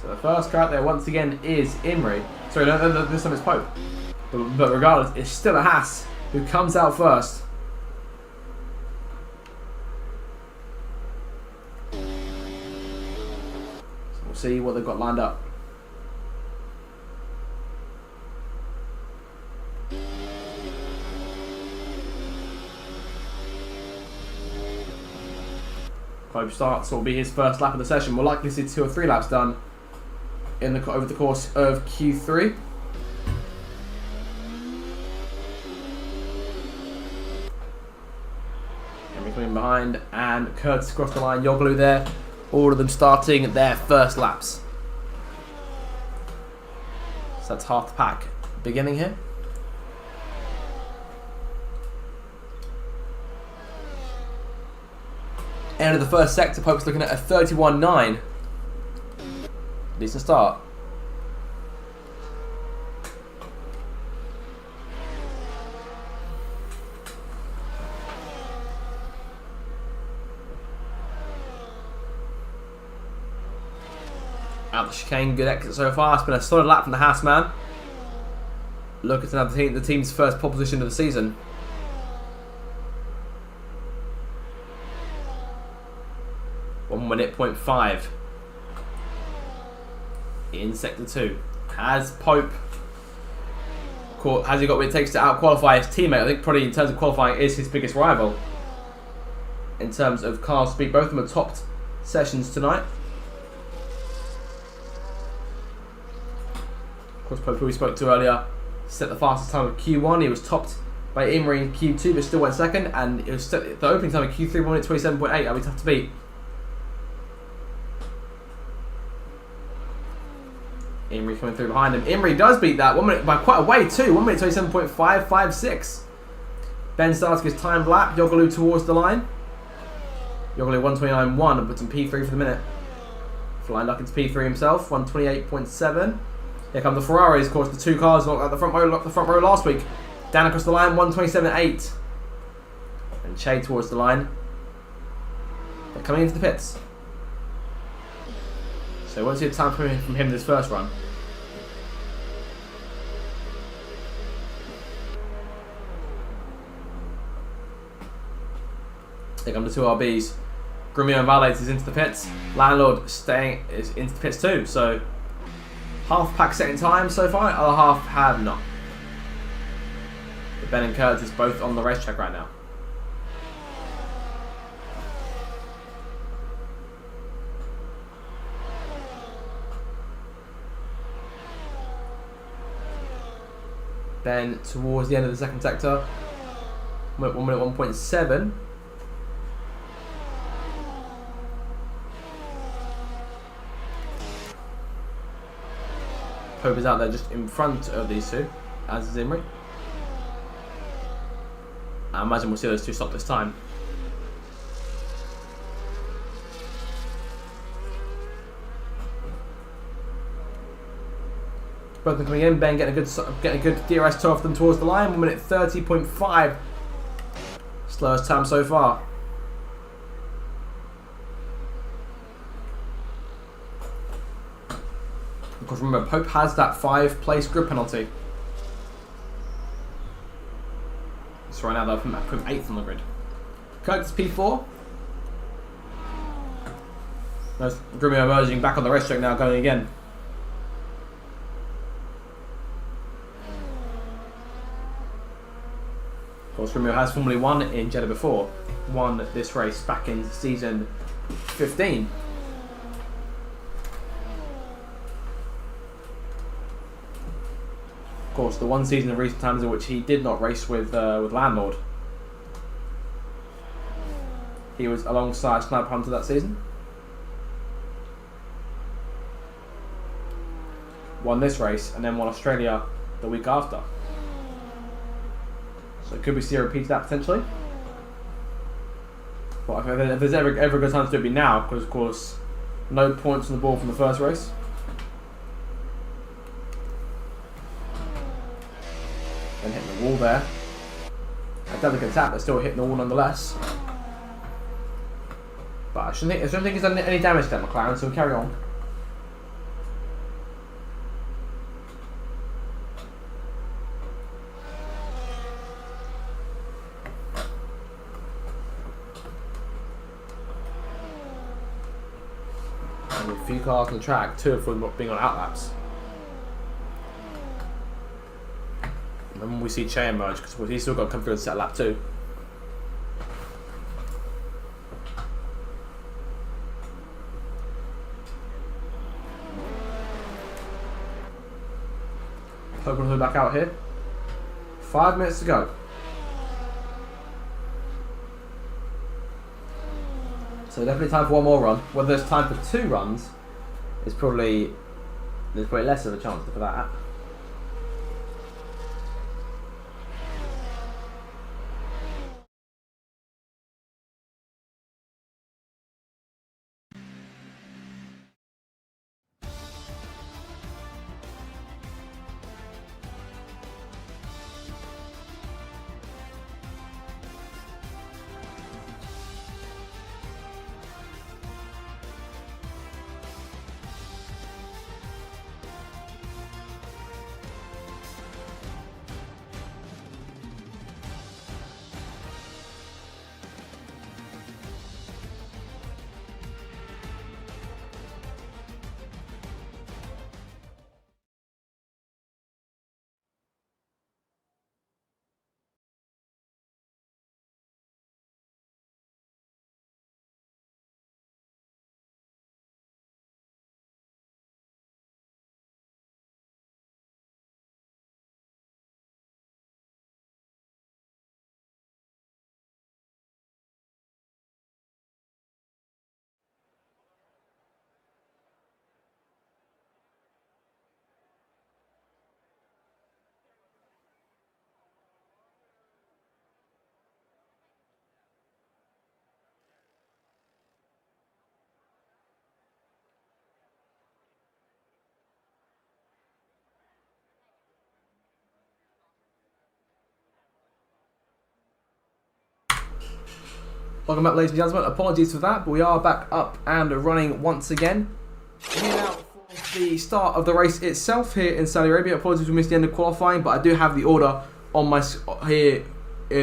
So the first car out there once again is Imrie. Sorry, no, this time it's Pope. But regardless, it's still a Haas who comes out first. So we'll see what they've got lined up. Pope starts, will be his first lap of the session. We'll likely see 2 or 3 laps done over the course of Q3. Coming behind, and Curtis across the line, Yoglu there, all of them starting their first laps. So that's half the pack beginning here. End of the first sector, Pope's looking at a 31.9. Decent start. Out the chicane, good exit so far. It's been a solid lap from the Haas man. Looking to have the team's first pole position of the season. One minute point 5 in sector 2. As Pope Has he got what it takes to out-qualify his teammate? I think probably in terms of qualifying is his biggest rival. In terms of car speed, both of them are topped sessions tonight. Of course, Pope, who we spoke to earlier, set the fastest time of Q1. He was topped by Imrie in Q2, but still went second. And it was the opening time of Q3, 1 minute 27.8. That'll be tough to beat. Imrie coming through behind him. Imrie does beat that 1 minute by quite a way too. 1 minute 27.556. Ben starts his timed lap. Yogolu towards the line. Yogolu 129.1 and puts in P3 for the minute. Flying luck into P3 himself. 128.7. Here come the Ferraris. Of course, the two cars locked at the front row last week. Down across the line. 127.8. And Che towards the line. They're coming into the pits. So we won't see the time from him this first run. Here come the two RBs. Grumio and Valdes is into the pits. Landlord is into the pits too. So half pack second time so far. Other half have not. But Ben and Curtis both on the racetrack right now. Then towards the end of the second sector, 1 minute 1.7. Pope is out there just in front of these two, as is Imrie. I imagine we'll see those two stop this time. Both of them coming in. Ben getting a good DRS toe off them towards the line. 1 minute 30.5. Slowest time so far. Of course, remember, Pope has that 5-place grid penalty. So right now they'll put him 8th on the grid. Curtis P4. There's Grumio emerging back on the racetrack now, going again. Of course, Grumio has formerly won in Jeddah before. Won this race back in season 15. Of course, the one season in recent times in which he did not race with Landlord. He was alongside Sniper Hunter that season. Won this race and then won Australia the week after. So could we see a repeat of that potentially? But if there's ever a good time to do it, be now, because of course no points on the board from the first race. Then hitting the wall there. A delicate tap, but still hitting the wall nonetheless. But I don't think he's done any damage to that McLaren, so we'll carry on. And a few cars on the track, 2 of them being on outlaps. And then we see Che emerge, because he's still got to come through and set a lap 2. Hogan will back out here. 5 minutes to go. So definitely time for one more run. Whether there's time for 2 runs is there's probably less of a chance for that. Welcome back, ladies and gentlemen. Apologies for that, but we are back up and running once again. Here now for the start of the race itself here in Saudi Arabia. Apologies we missed the end of qualifying, but I do have the order on my here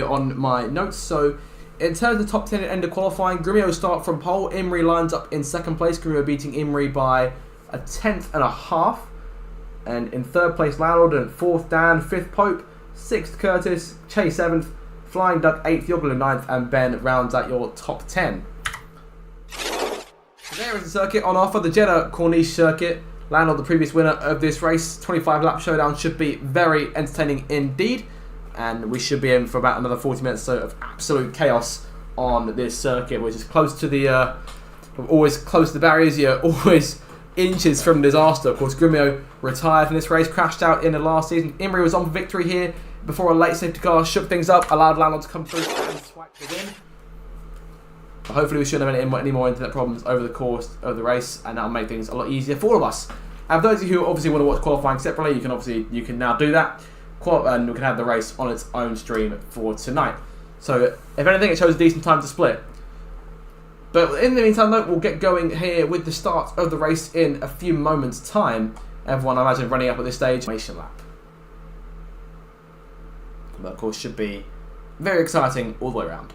on my notes. So, in terms of the top 10 at end of qualifying, Grumio start from pole. Imri lines up in second place. Grumio beating Imri by a tenth and a half. And in third place, Landlord, and fourth, Dan, fifth, Pope, sixth, Curtis, Che, seventh, Flying Duck, 8th, Yoggle, 9th, and Ben rounds out your top 10. So there is the circuit on offer, the Jeddah Corniche circuit. Landlord, the previous winner of this race. 25 lap showdown should be very entertaining indeed. And we should be in for about another 40 minutes or so of absolute chaos on this circuit, which is close to the, always close to the barriers. You're always inches from disaster. Of course, Grumio retired from this race, crashed out in the last season. Imri was on for victory here before a late safety car shook things up, allowed Landlord to come through and swipe the win. But hopefully we shouldn't have any more internet problems over the course of the race, and that'll make things a lot easier for all of us. And for those of you who obviously want to watch qualifying separately, you can now do that, and we can have the race on its own stream for tonight. So if anything, it shows a decent time to split. But in the meantime, though, we'll get going here with the start of the race in a few moments' time. Everyone, I imagine, running up at this stage. Lap. But of course, should be very exciting all the way around.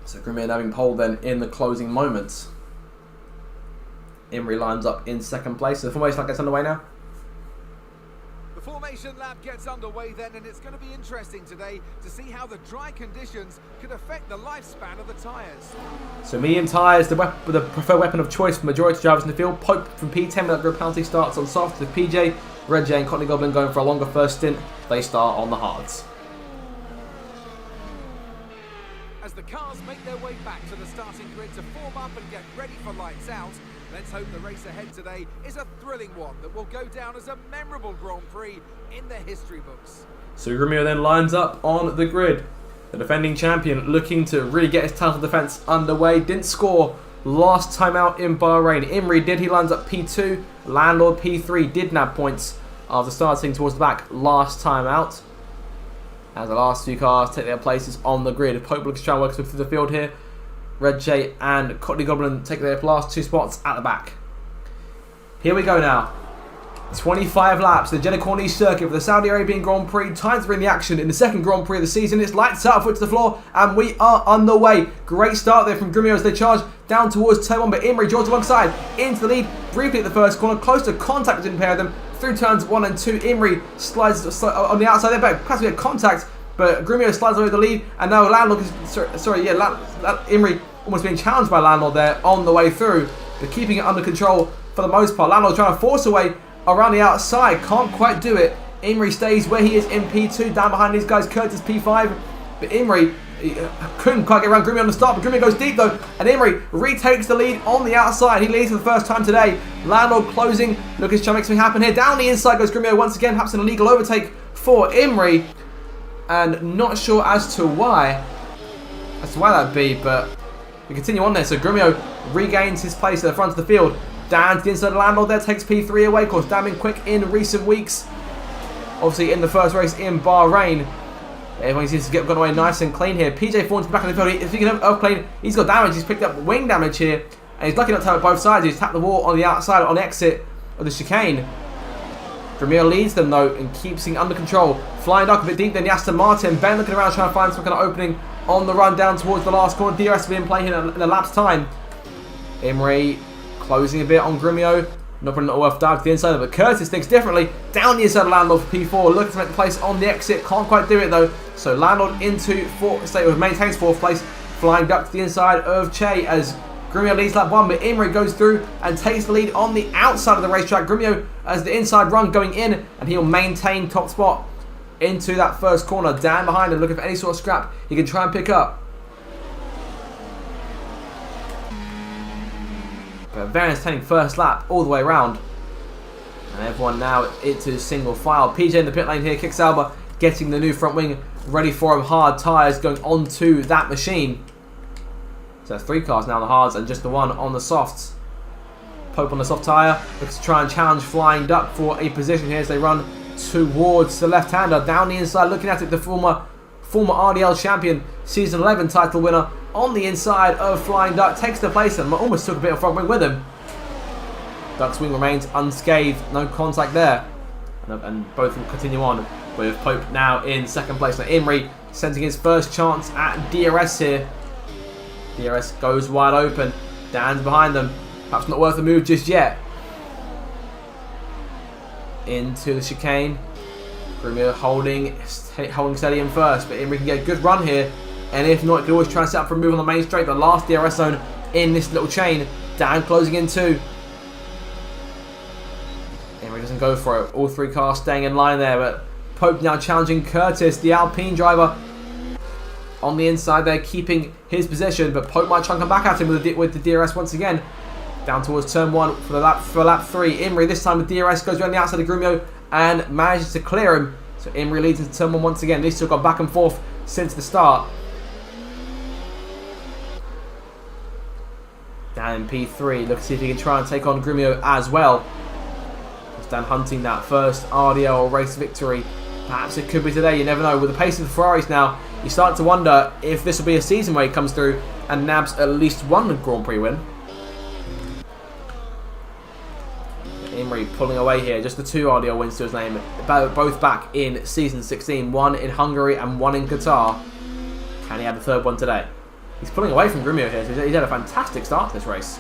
So Grumio having pole then in the closing moments. Imri lines up in second place. So the formation lap gets underway now. The formation lap gets underway then, and it's going to be interesting today to see how the dry conditions could affect the lifespan of the tyres. So medium tyres, the preferred weapon of choice for majority of drivers in the field. Pope from P10 with that group penalty starts on soft. With PJ, Red J and Cockney Goblin going for a longer first stint. They start on the hards. As the cars make their way back to the starting grid to form up and get ready for lights out, let's hope the race ahead today is a thrilling one that will go down as a memorable Grand Prix in the history books. So Grumio then lines up on the grid. The defending champion looking to really get his title defence underway. Didn't score last time out in Bahrain. Imri did. He lines up P2. Landlord P3 did nab points after starting towards the back last time out. As the last few cars take their places on the grid. Pope looks to try and work through the field here. Red J and Cockney Goblin take their last two spots at the back. Here we go now. 25 laps, the Jeddah Corniche circuit for the Saudi Arabian Grand Prix. Time to bring the action in the second Grand Prix of the season. It's lights out, foot to the floor, and we are underway. Great start there from Grumio as they charge down towards turn 1, but Imri joins alongside into the lead briefly at the first corner. Close to contact didn't pair them. Through turns 1 and 2, Imri slides on the outside there, but practically a contact, but Grumio slides away the lead, and now Landlord is, Imri almost being challenged by Landlord there on the way through, but keeping it under control for the most part. Landlord trying to force away around the outside, can't quite do it. Imri stays where he is in P2, down behind these guys, Curtis P5, but Imri couldn't quite get around Grumio on the start, but Grumio goes deep though, and Imri retakes the lead on the outside. He leads for the first time today. Landlord closing, Lucas trying to make something happen here. Down the inside goes Grumio once again, perhaps an illegal overtake for Imri, and not sure as to why that'd be, but we continue on there. So Grumio regains his place at the front of the field. Dan to the inside of Landlord there, takes P3 away. Of course, Dan been quick in recent weeks. Obviously in the first race in Bahrain. Everyone seems to get gone away nice and clean here. PJ falls back in the field. Speaking of clean, he's got damage. He's picked up wing damage here. And he's lucky not to have it both sides. He's tapped the wall on the outside on the exit of the chicane. Grumio leads them though and keeps it under control. Flying Duck a bit deep, then the Aston Martin. Ben looking around trying to find some kind of opening on the run down towards the last corner. DRS being played here in a lap's time. Imri closing a bit on Grumio. Not putting it worth dive to the inside, but Curtis thinks differently. Down the inside of Landlord for P4, looking to make the place on the exit. Can't quite do it though. So Landlord into fourth state, maintains fourth place. Flying Duck to the inside of Che as Grumio leads lap 1, but Imri goes through and takes the lead on the outside of the racetrack. Grumio as the inside run going in, and he'll maintain top spot into that first corner. Dan behind him, looking for any sort of scrap he can try and pick up. But a very entertaining first lap all the way around. And everyone now into single file. PJ in the pit lane here, kicks Alba, getting the new front wing ready for him. Hard tyres going onto that machine. So 3 cars now on the hards and just the one on the softs. Pope on the soft tyre, looks to try and challenge Flying Duck for a position here as they run towards the left-hander. Down the inside, looking at it, the former RDL champion, season 11 title winner, on the inside of Flying Duck, takes the place and almost took a bit of front wing with him. Duck's wing remains unscathed, no contact there. And both will continue on with Pope now in second place. Now Imrie sensing his first chance at DRS here. DRS goes wide open. Dan's behind them. Perhaps not worth a move just yet. Into the chicane. Grumio holding steady in first, but Imrie can get a good run here. And if not, he can always try and set up for a move on the main straight. The last DRS zone in this little chain. Dan closing in too. Imrie doesn't go for it. All three cars staying in line there, but Pope now challenging Curtis, the Alpine driver, on the inside there, keeping his position, but Pope might try and come back at him with the DRS once again. Down towards turn 1 for lap 3. Imrie this time with DRS goes around the outside of Grumio and manages to clear him. So Imrie leads into turn 1 once again. These two have gone back and forth since the start. Dan in P3, look to see if he can try and take on Grumio as well. Dan hunting that first RDL race victory. Perhaps it could be today, you never know. With the pace of the Ferraris now, you start to wonder if this will be a season where he comes through and nabs at least one Grand Prix win. Imrie pulling away here, just the 2 RDL wins to his name, both back in season 16, one in Hungary and one in Qatar. Can he add the third one today? He's pulling away from Grumio here, so he's had a fantastic start to this race.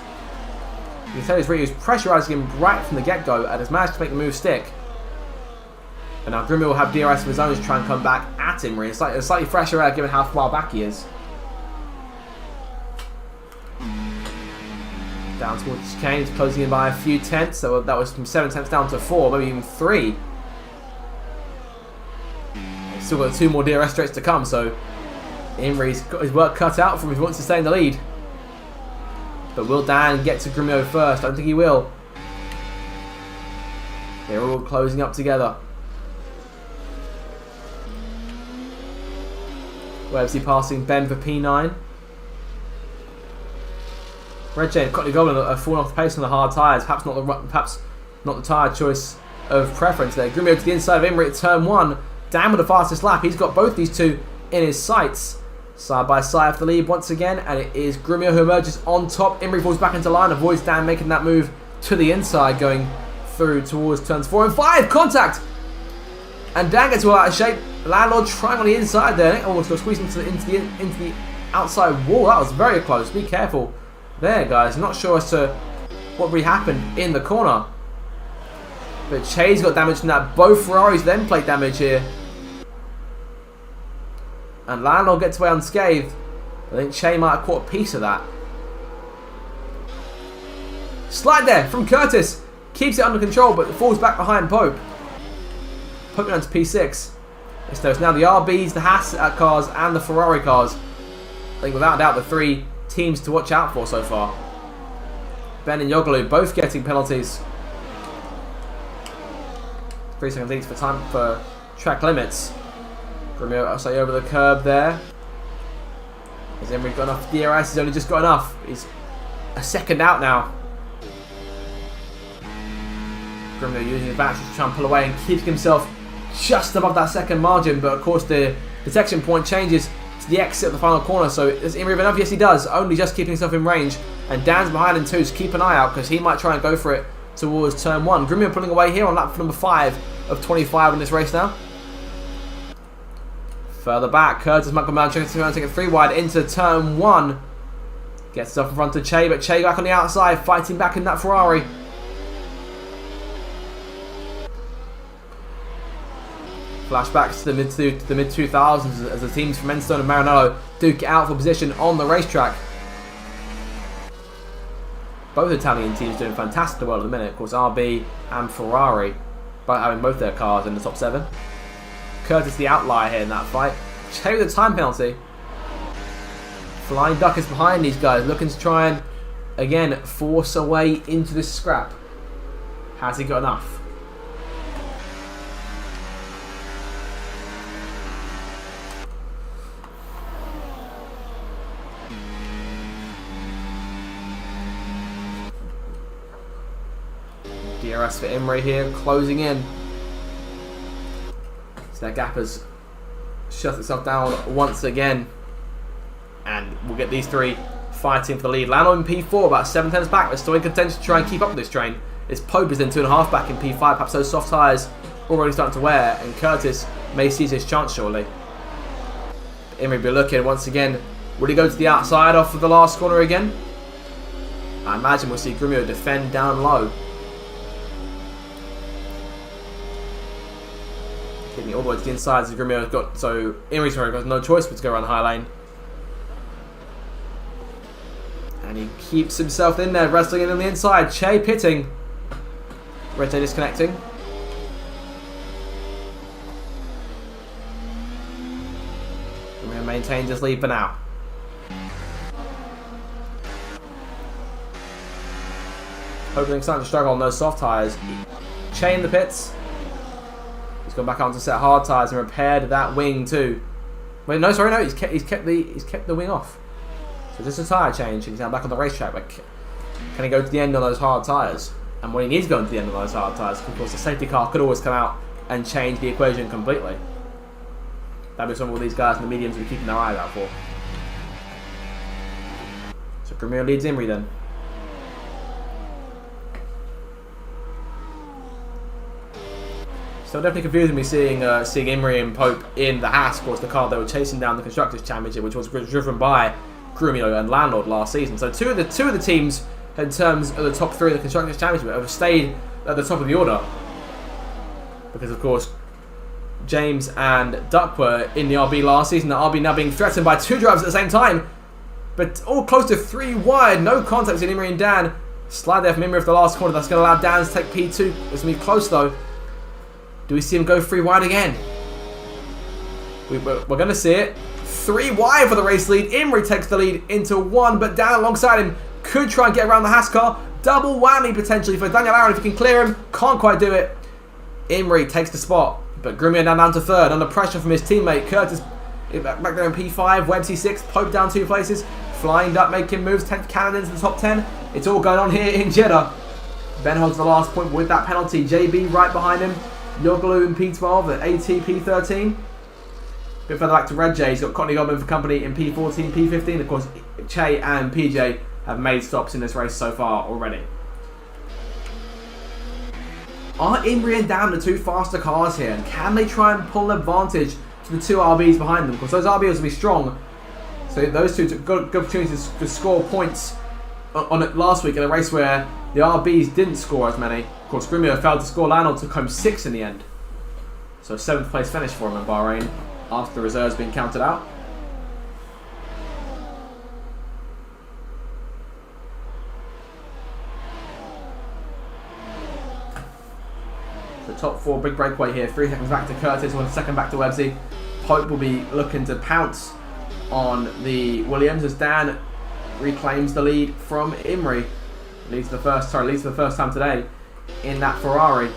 You can tell he's pressurising him right from the get-go and has managed to make the move stick. But now Grumio will have DRS of his own to try and come back at Imrie. It's like a slightly fresher air given how far back he is. Down towards the chicane, he's closing in by a few tenths, so that was from 7 tenths down to 4, maybe even 3. He's still got 2 more DRS straights to come, so Imrie's got his work cut out for him if he wants to stay in the lead. But will Dan get to Grumio first? I don't think he will. They're all closing up together. Where's he passing Ben for P9? Red Chain and Cotley Goblin are falling off the pace on the hard tyres. Perhaps not the tyre choice of preference there. Grumio to the inside of Imrie at turn 1. Dan with the fastest lap. He's got both these two in his sights. Side by side for the lead once again, and it is Grumio who emerges on top. Imrie falls back into line, avoids Dan making that move to the inside, going through towards turns 4 and 5. Contact! And Dan gets all out of shape. Landlord trying on the inside there. Almost got squeezed into the outside wall. That was very close. Be careful there, guys. Not sure as to what really happened in the corner. But Che's got damage from that. Both Ferraris then plate damage here. And Landlord gets away unscathed. I think Che might have caught a piece of that. Slide there from Curtis. Keeps it under control, but falls back behind Pope. Pope down to P6. So it's now the RBs, the Haas cars, and the Ferrari cars. I think without doubt the 3 teams to watch out for so far. Ben and Yoglu both getting penalties. 3 seconds each for time for track limits. Grumio outside over the curb there. Has Imrie got enough DRS? He's only just got enough. He's a second out now. Grumio using his battery to try and pull away and keeping himself just above that second margin, but of course the detection point changes to the exit of the final corner. So does Imrie have enough? Yes, he does. Only just keeping himself in range, and Dan's behind him too, so keep an eye out because he might try and go for it towards turn 1. Grumio pulling away here on lap number 5 of 25 in this race now. Further back, Curtis might come down, taking 3 wide into turn 1. Gets up in front of Che, but Che back on the outside, fighting back in that Ferrari. Flashbacks to the mid 2000s as the teams from Enstone and Maranello duke it out for position on the racetrack. Both Italian teams doing fantastic well at the minute. Of course, RB and Ferrari, but having both their cars in the top 7. Curtis the outlier here in that fight. Che with a time penalty. Flying Duck is behind these guys, looking to try and again force a way into this scrap. Has he got enough? DRS for Imrie here, closing in. that gap has shut itself down once again. And we'll get these three fighting for the lead. Lando in P4, about 7 tenths back. They're still in contention to try and keep up with this train. It's Pope is then 2.5 back in P5. Perhaps those soft tyres already starting to wear, and Curtis may seize his chance surely. Imrie will be looking once again. Will he go to the outside off of the last corner again? I imagine we'll see Grumio defend down low. Getting all the way to the inside as Grumio has got, so Imrie's got no choice but to go around the high lane. And he keeps himself in there, wrestling in on the inside. Che pitting. Rete disconnecting. Grumio maintains his lead for now. Hoping starting to struggle on those soft tyres. Che in the pits. He's gone back on to set hard tyres and repaired that wing too. Wait, no, sorry, no. He's kept the wing off. So just a tyre change. He's now back on the racetrack. But can he go to the end on those hard tyres? And when he needs to go to the end of those hard tyres, of course, the safety car could always come out and change the equation completely. That'd be something all these guys in the mediums will be keeping their eyes out for. So Grumio leads Imrie then. So definitely confusing me seeing Imrie and Pope in the Haas, of course, the car they were chasing down the Constructors' Championship, which was driven by Grumio and Landlord last season. So two of the teams in terms of the top three of the Constructors' Championship have stayed at the top of the order. Because of course James and Duck were in the RB last season, the RB now being threatened by two drivers at the same time. But all close to 3 wide, no contact between Imrie and Dan. Slide there from Imrie for the last corner, that's going to allow Dan to take P2. It's going to be close though. Do we see him go 3 wide again? We're going to see it. 3 wide for the race lead. Imrie takes the lead into 1, but Dan alongside him could try and get around the Haas car. Double whammy potentially for Daniel Aron if he can clear him. Can't quite do it. Imrie takes the spot, but Grumio now down to 3rd under pressure from his teammate. Curtis back there in P5, Websy 6, Pope down 2 places. Flying Duck making moves, 10th cannon into the top 10. It's all going on here in Jeddah. Ben holds the last point with that penalty. JB right behind him. Yoglu in P12 at AT P13. A bit further back to Red J, he's got Courtney Godwin for company in P14, P15. Of course, Che and PJ have made stops in this race so far already. Are Imrie and Dan the 2 faster cars here? And can they try and pull advantage to the 2 RBs behind them? Because those RBs will be strong. So those two took good opportunities to score points on it last week in a race where the RBs didn't score as many. Of course, Grumio failed to score. Lionel took home 6 in the end. So 7th place finish for him in Bahrain after the reserves being counted out. The top 4, big breakaway here. 3 seconds back to Curtis, 1 second back to Websy. Pope will be looking to pounce on the Williams as Dan reclaims the lead from Imrie. Leads for the first time today in that Ferrari.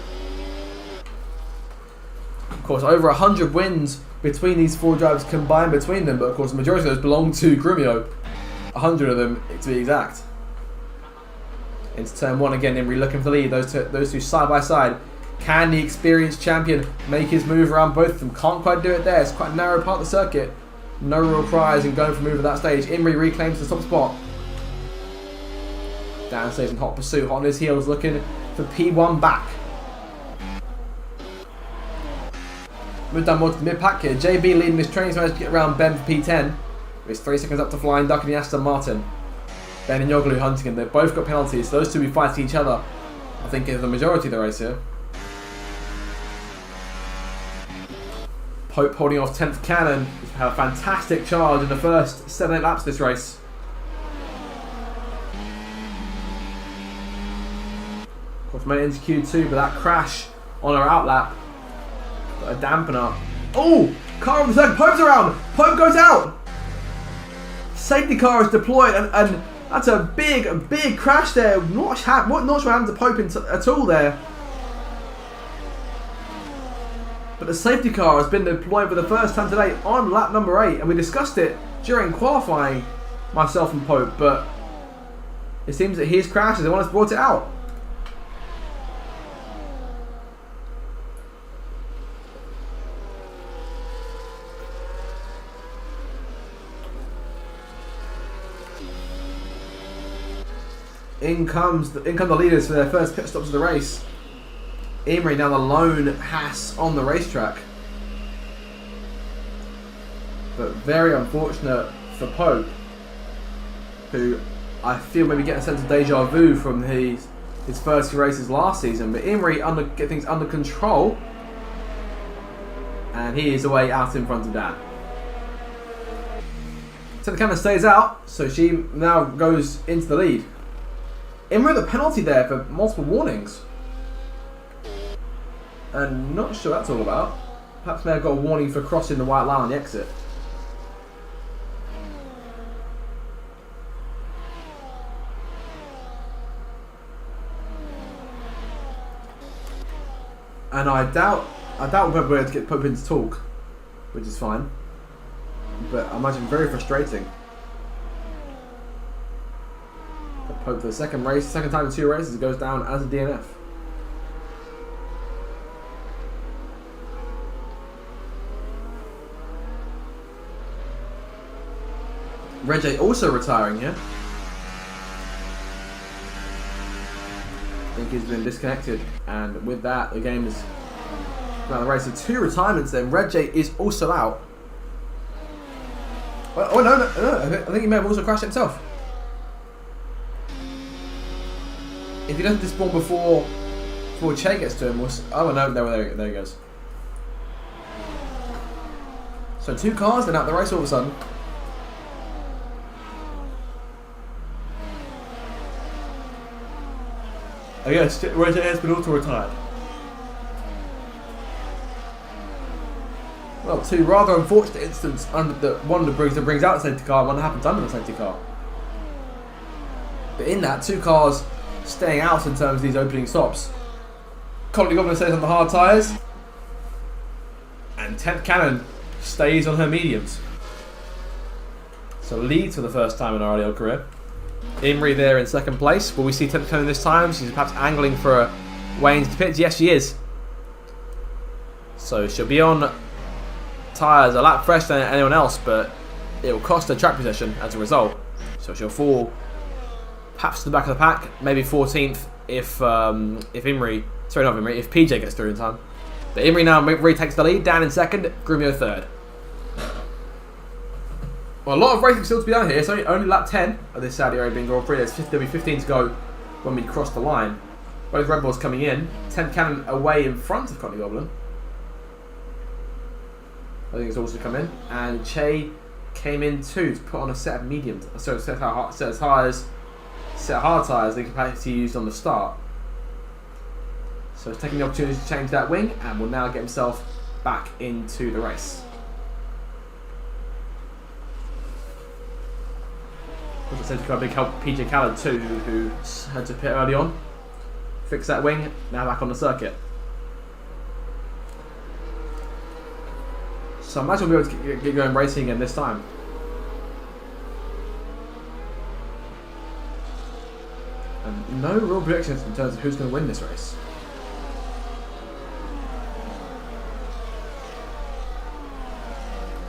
Of course, over 100 wins between these 4 drivers combined between them, but of course the majority of those belong to Grumio. 100 of them to be exact. Into turn 1 again, Imrie looking for the lead. Those two side by side. Can the experienced champion make his move around both of them? Can't quite do it there. It's quite a narrow part of the circuit. No real prize in going for a move at that stage. Imrie reclaims the top spot. Dan stays in hot pursuit, hot on his heels, looking for P1 back. Move down more to the mid-pack here. JB leading his training, so managed to get around Ben for P10. It's 3 seconds up to Flying Duck and the Aston Martin. Ben and Yoglu hunting him. They've both got penalties. Those two will be fighting each other, I think, in the majority of the race here. Pope holding off 10th Cannon. He's had a fantastic charge in the first 7-8 laps of this race. Of course, made it into Q2, but that crash on our outlap got a dampener. Oh! Car on the second. Pope's around! Pope goes out! Safety car is deployed, and that's a big crash there. Not sure what happened to Pope at all there. But the safety car has been deployed for the first time today on lap number 8, and we discussed it during qualifying, myself and Pope, but it seems that his crashes, they want us brought it out. in come the leaders for their first pit stops of the race. Imrie now the lone Haas on the racetrack. But very unfortunate for Pope, who I feel maybe getting a sense of deja vu from his first few races last season. But Imrie get things under control, and he is away out in front of Dan. Tenth Cannon stays out, so she now goes into the lead. Imrie the penalty there for multiple warnings. And not sure what that's all about. Perhaps may have got a warning for crossing the white line on the exit. And I doubt we'll be able to get Pope in to talk, which is fine. But I imagine very frustrating. But Pope for the second time in 2 races, goes down as a DNF. Reggie also retiring here. I think he's been disconnected, and with that, the game is around the race. So 2 retirements then. Reggie is also out. Oh no, I think he may have also crashed himself. If he doesn't despawn before Che gets to him, oh no, there he goes. So 2 cars then out the race all of a sudden. I guess Reggie has been auto-retired. Well, 2 rather unfortunate incidents under one that brings out the safety car, and one that happens under the safety car. But in that, 2 cars staying out in terms of these opening stops. Connie Goblin stays on the hard tyres, and 10th Cannon stays on her mediums. So leads for the first time in her RDL career. Imrie there in second place. Will we see 10th Cannon this time? She's perhaps angling for a way into the pits. Yes, she is. So she'll be on tyres a lap fresher than anyone else, but it will cost her track position as a result. So she'll fall perhaps to the back of the pack, maybe 14th if PJ gets through in time. But Imrie now retakes the lead. Dan in second, Grumio third. Well, a lot of racing still to be done here. It's only lap 10 of this Saudi Arabian Grand Prix. There'll be 15 to go when we cross the line. Both Red Bulls coming in. 10th Cannon away in front of Connie Goblin. I think it's also come in. And Che came in too to put on a set of mediums. So set of hard tyres, the capacity used on the start. So he's taking the opportunity to change that wing and will now get himself back into the race. Also said to go a big help PJ Khaled too, who had to pit early on. Fix that wing, now back on the circuit. So I imagine we'll be able to get going racing again this time. And no real predictions in terms of who's going to win this race.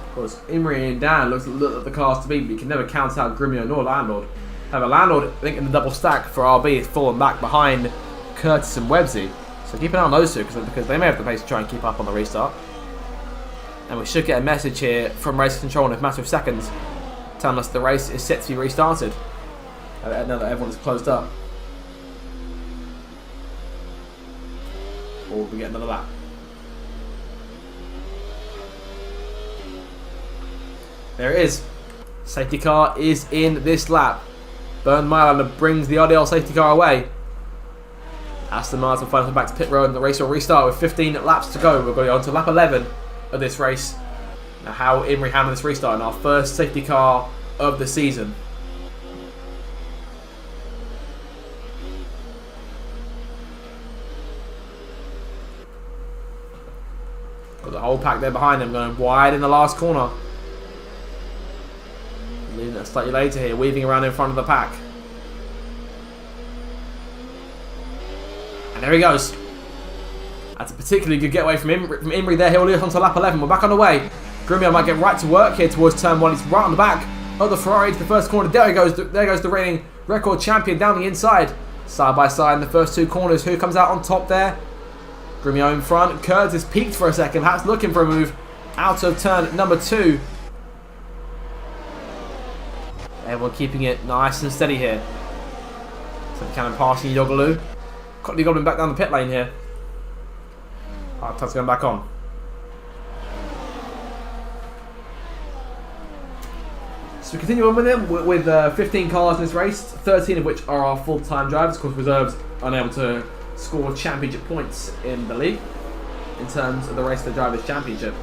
Of course, Imrie and Dan look at the cars to beat, but you can never count out Grumio nor Landlord. However, Landlord, I think in the double stack for RB, is fallen back behind Curtis and Websy. So keep an eye on those two because they may have the pace to try and keep up on the restart. And we should get a message here from race control in a matter of seconds telling us the race is set to be restarted now that everyone is closed up. Or we get another lap. There it is. Safety car is in this lap. Bernd Maylander brings the RDL safety car away. Aston Martin finally back to pit road and the race will restart with 15 laps to go. We're going on to lap 11 of this race. Now how Imrie handled this restart in our first safety car of the season. Got the whole pack there behind him going wide in the last corner. Leaving it slightly later here, weaving around in front of the pack. And there he goes. That's a particularly good getaway from Imrie there. He'll lead us on to lap 11. We're back on the way. Grumio might get right to work here towards turn 1. He's right on the back of the Ferrari to the first corner. There goes the reigning record champion down the inside. Side by side in the first two corners. Who comes out on top there? Grumio in front. Curtis peaked for a second, perhaps looking for a move out of turn number 2. Everyone keeping it nice and steady here. So Cannon passing Yogolu. Cotley got him back down the pit lane here. Hartog's going back on. So we continue on with him with 15 cars in this race, 13 of which are our full-time drivers. Of course, reserves unable to score championship points in the league in terms of the Race to the Drivers' Championship.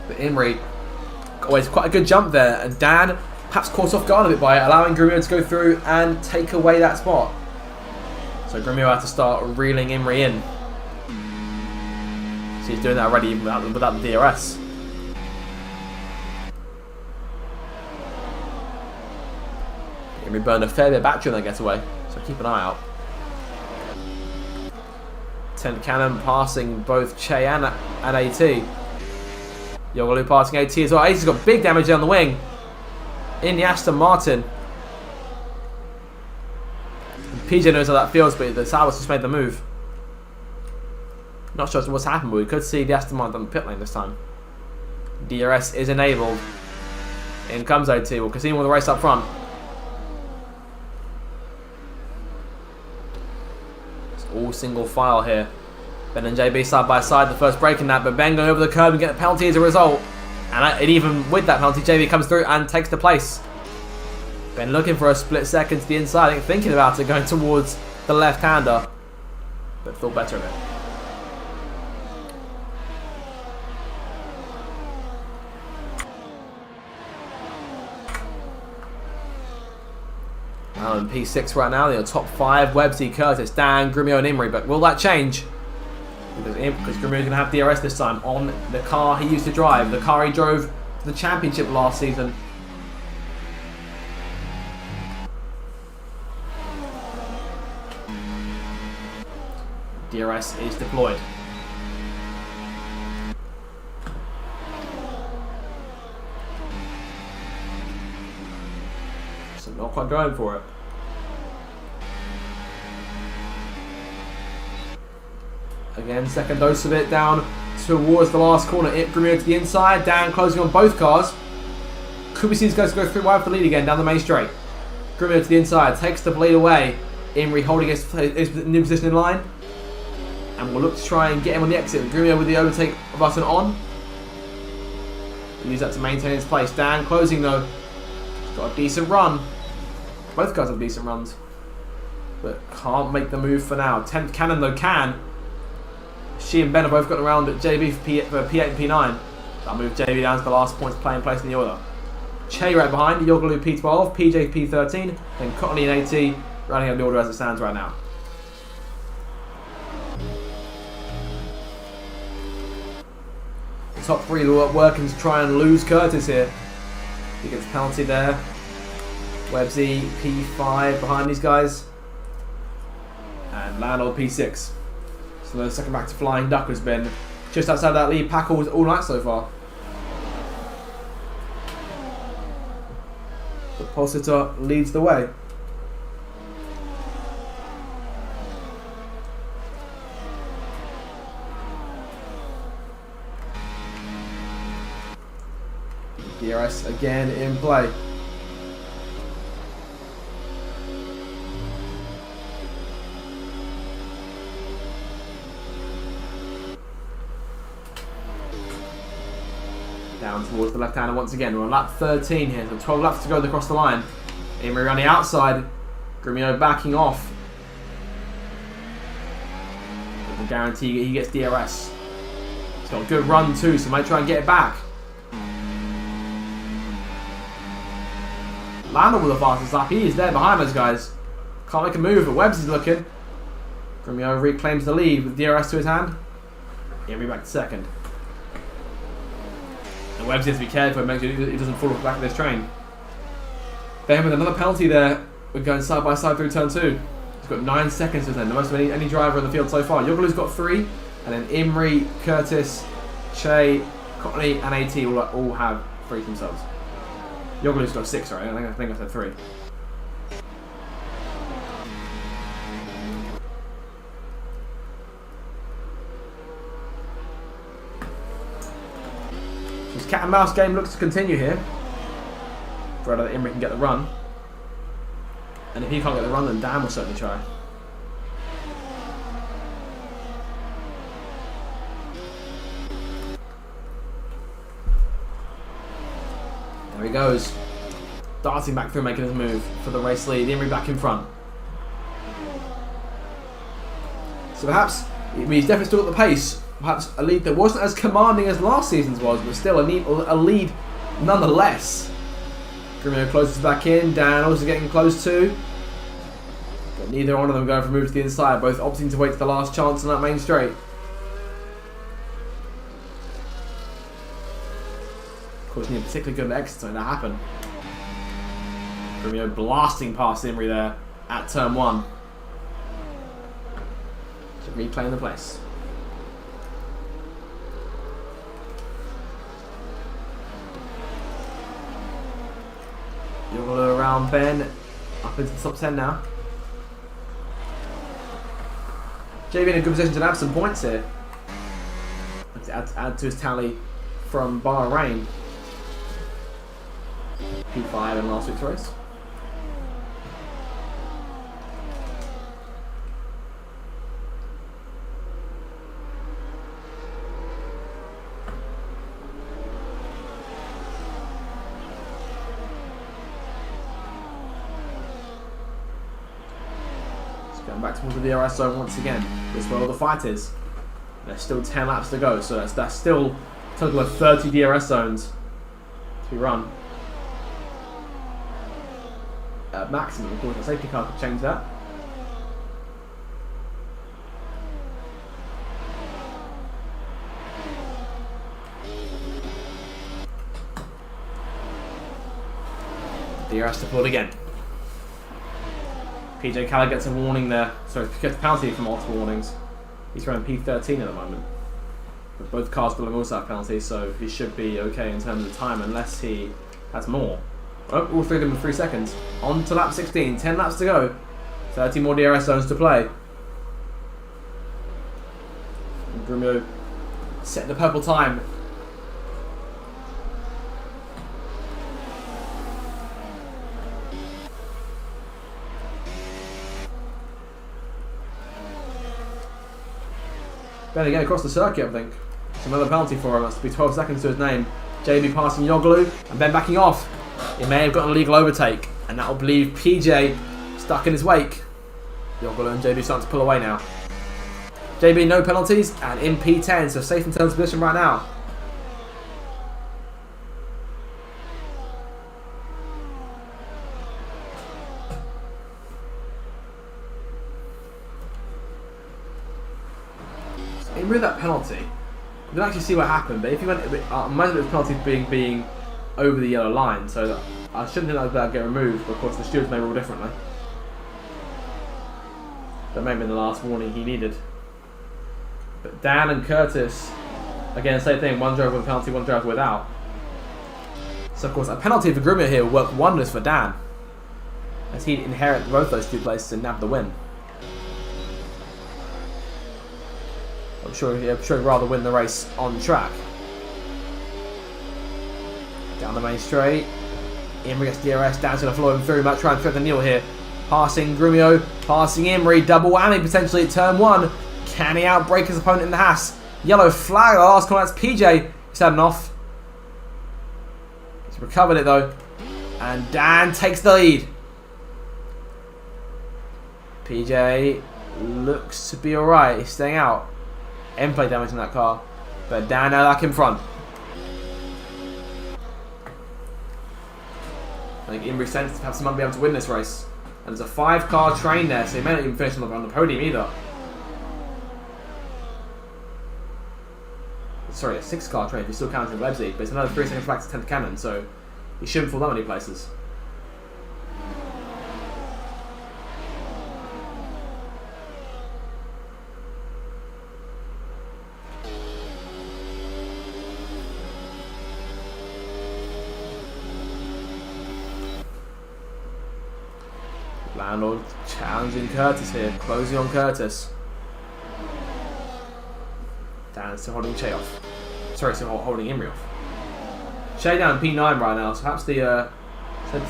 But Imrie always quite a good jump there, and Dan perhaps caught off guard a bit by it, allowing Grumio to go through and take away that spot. So Grumio had to start reeling Imrie in. So he's doing that already even without the DRS. Imrie burned a fair bit of battery on that getaway, so keep an eye out. 10th Cannon passing both Che and AT. Yogolu passing AT as well. AT's got big damage down the wing. In the Aston Martin. PJ knows how that feels, but the Sauber's just made the move. Not sure what's happened, but we could see the Aston Martin on the pit lane this time. DRS is enabled. In comes AT. We'll continue with the race up front. It's all single file here. Ben and JB side by side, the first break in that, but Ben going over the curb and get the penalty as a result. And even with that penalty, JB comes through and takes the place. Ben looking for a split second to the inside, I think thinking about it, going towards the left-hander, but thought better of it. Now in P6 right now, the top 5, Websy, Curtis, Dan, Grumio and Imrie, but will that change? Because Grumio is going to have DRS this time on the car he used to drive, the car he drove to the championship last season. DRS is deployed. So not quite going for it. Again, second dose of it down towards the last corner. Grumio to the inside. Dan closing on both cars. Could we see these guys go through wide for the lead again down the main straight? Grumio to the inside. Takes the bleed away. Imrie holding his new position in line. And we'll look to try and get him on the exit. Grumio with the overtake button on. Use that to maintain his place. Dan closing though. He's got a decent run. Both guys have decent runs. But can't make the move for now. 10th Cannon though can. She and Ben have both got around at JB for P8 and P9. That'll move JB down to the last points playing place in the order. Che right behind, Yogolu P12, PJ P13, then Cotley and AT running out the order as it stands right now. The top 3 working to try and lose Curtis here. He gets a penalty there. Websy P5 behind these guys. And Lando P6. So the second back to Flying Duck has been just outside that lead pack all night so far. The Pulsitor leads the way. DRS again in play. Down towards the left-hander once again. We're on lap 13 here, so 12 laps to go across the line. Imrie on the outside. Grumio backing off. But we'll guarantee he gets DRS. He's got a good run too, so might try and get it back. Lando with the fastest lap. He is there behind those guys. Can't make a move, but Webbs is looking. Grumio reclaims the lead with DRS to his hand. Imrie back to second. And Webbs has to be careful, make sure he doesn't fall off the back of this train. Then with another penalty there, we're going side by side through turn 2. He's got 9 seconds with him, the most of any driver in the field so far. Yogolu's got 3, and then Imrie, Curtis, Che, Cotley and AT all have 3 themselves. Yoglu's got 6, right? I think I said 3. This cat and mouse game looks to continue here. Provided that Imrie can get the run. And if he can't get the run, then Dan will certainly try. There he goes. Darting back through, making his move for the race lead. Imrie back in front. So perhaps, he's definitely still at the pace. Perhaps a lead that wasn't as commanding as last season's was, but still a lead nonetheless. Grumio closes back in. Dan also getting close too. But neither one of them going for a move to the inside. Both opting to wait to the last chance on that main straight. Of course, neither particularly good at exit to make that happen. Grumio blasting past Imrie there at turn 1. Just replaying the place. Yoglu around Ben, up into the top 10 now. JB in a good position to add some points here. To add to his tally from Bahrain. P5 in last week's race. Going back towards the DRS zone once again. This is where all the fight is. There's still 10 laps to go, so that's still a total of 30 DRS zones to run. At maximum, of course, the safety car could change that. DRS deployed again. PJ Calla gets a warning there. Sorry, gets a penalty for multiple warnings. He's running P13 at the moment. But both cars below him also have penalties, so he should be okay in terms of time unless he has more. Oh, all 3 of them in 3 seconds. On to lap 16, 10 laps to go. 30 more DRS zones to play. And Grumio set the purple time. Better get across the circuit, I think. It's another penalty for him. That's to be 12 seconds to his name. JB passing Yoglu and then backing off. He may have got an illegal overtake, and that will leave PJ stuck in his wake. Yoglu and JB starting to pull away now. JB no penalties and in P10, so safe in terms of position right now. With that penalty, you don't actually see what happened, but if you went, imagine it was penalty being over the yellow line, so I shouldn't think that would get removed, but of course the stewards may rule differently. That may have been the last warning he needed. But Dan and Curtis, again, same thing, one driver with a penalty, one driver without. So of course a penalty for Grumio here will work wonders for Dan, as he'd inherit both those 2 places and nab the win. I'm sure he'd rather win the race on track. Down the main straight. Imrie gets DRS. Dan's going to follow him through. Might try and thread the needle here. Passing Grumio. Passing Imrie. Double whammy potentially at turn 1. Can he outbrake his opponent in the Haas? Yellow flag. The last corner. That's PJ. He's had enough. He's recovered it though. And Dan takes the lead. PJ looks to be alright. He's staying out. End plate damage in that car, but Dan now back in front. I think Imrie sense to have someone be able to win this race, and there's a 5-car train there, so he may not even finish on the podium either. Sorry, a 6-car train if you're still counting Leipzig, but it's another 3 seconds back to 10th cannon, so he shouldn't fall that many places. Landlord challenging Curtis here, closing on Curtis. Dan still holding Che off. Sorry, still holding Imrie off. Che down P9 right now, so perhaps the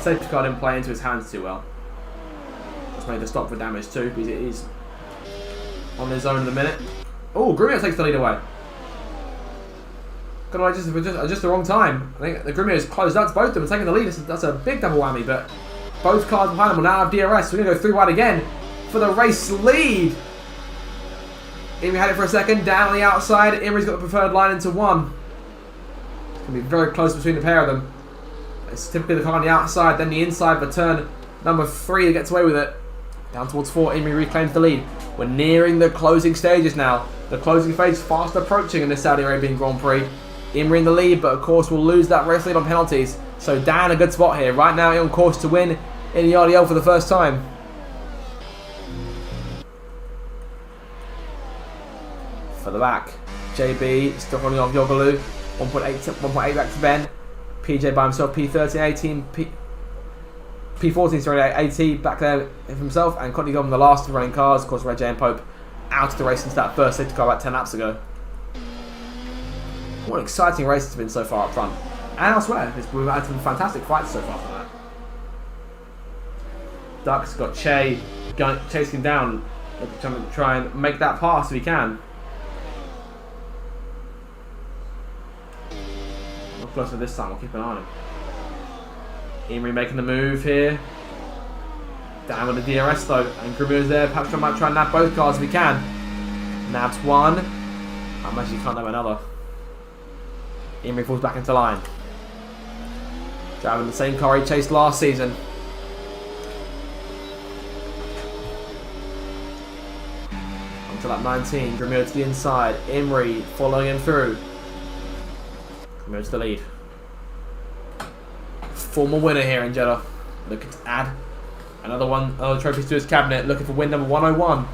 safety car didn't play into his hands too well. That's made the stop for damage too, because it is on his own in a minute. Oh, Grumio takes the lead away. Got away just the wrong time. I think the Grumio's closed out to both of them and taking the lead. That's a big double whammy, but both cars behind them will now have DRS. So we're going to go 3 wide again for the race lead. Imrie had it for a second, down on the outside. Imrie's got the preferred line into 1. It's going to be very close between the pair of them. It's typically the car on the outside, then the inside for turn number 3 that gets away with it. Down towards 4, Imrie reclaims the lead. We're nearing the closing stages now. The closing phase fast approaching in this Saudi Arabian Grand Prix. Imrie in the lead, but of course will lose that race lead on penalties. So Dan a good spot here. Right now on course to win in the RDL for the first time. For the back, JB still holding on Yogolu. 1.8 back to Ben. PJ by himself, P13, 18, P14, sorry, AT back there himself, and Courtney Goldman, the last of the running cars. Of course, Red J and Pope out of the race since that first safety car about 10 laps ago. What an exciting race it's been so far up front. And elsewhere, we've had some fantastic fights so far for that. Duck's got Che chasing him down, trying to try and make that pass if he can. Not closer this time, we'll keep an eye on him. Imrie making the move here. Down with the DRS though, and Grumio's there. Perhaps I might try and nab both cars if we can. Nabs one. I actually can't nab another. Imrie falls back into line. Driving the same car he chased last season. Onto lap 19. Grumio to the inside. Imrie following him through. Grumio to the lead. Former winner here in Jeddah. Looking to add another trophy to his cabinet. Looking for win number 101.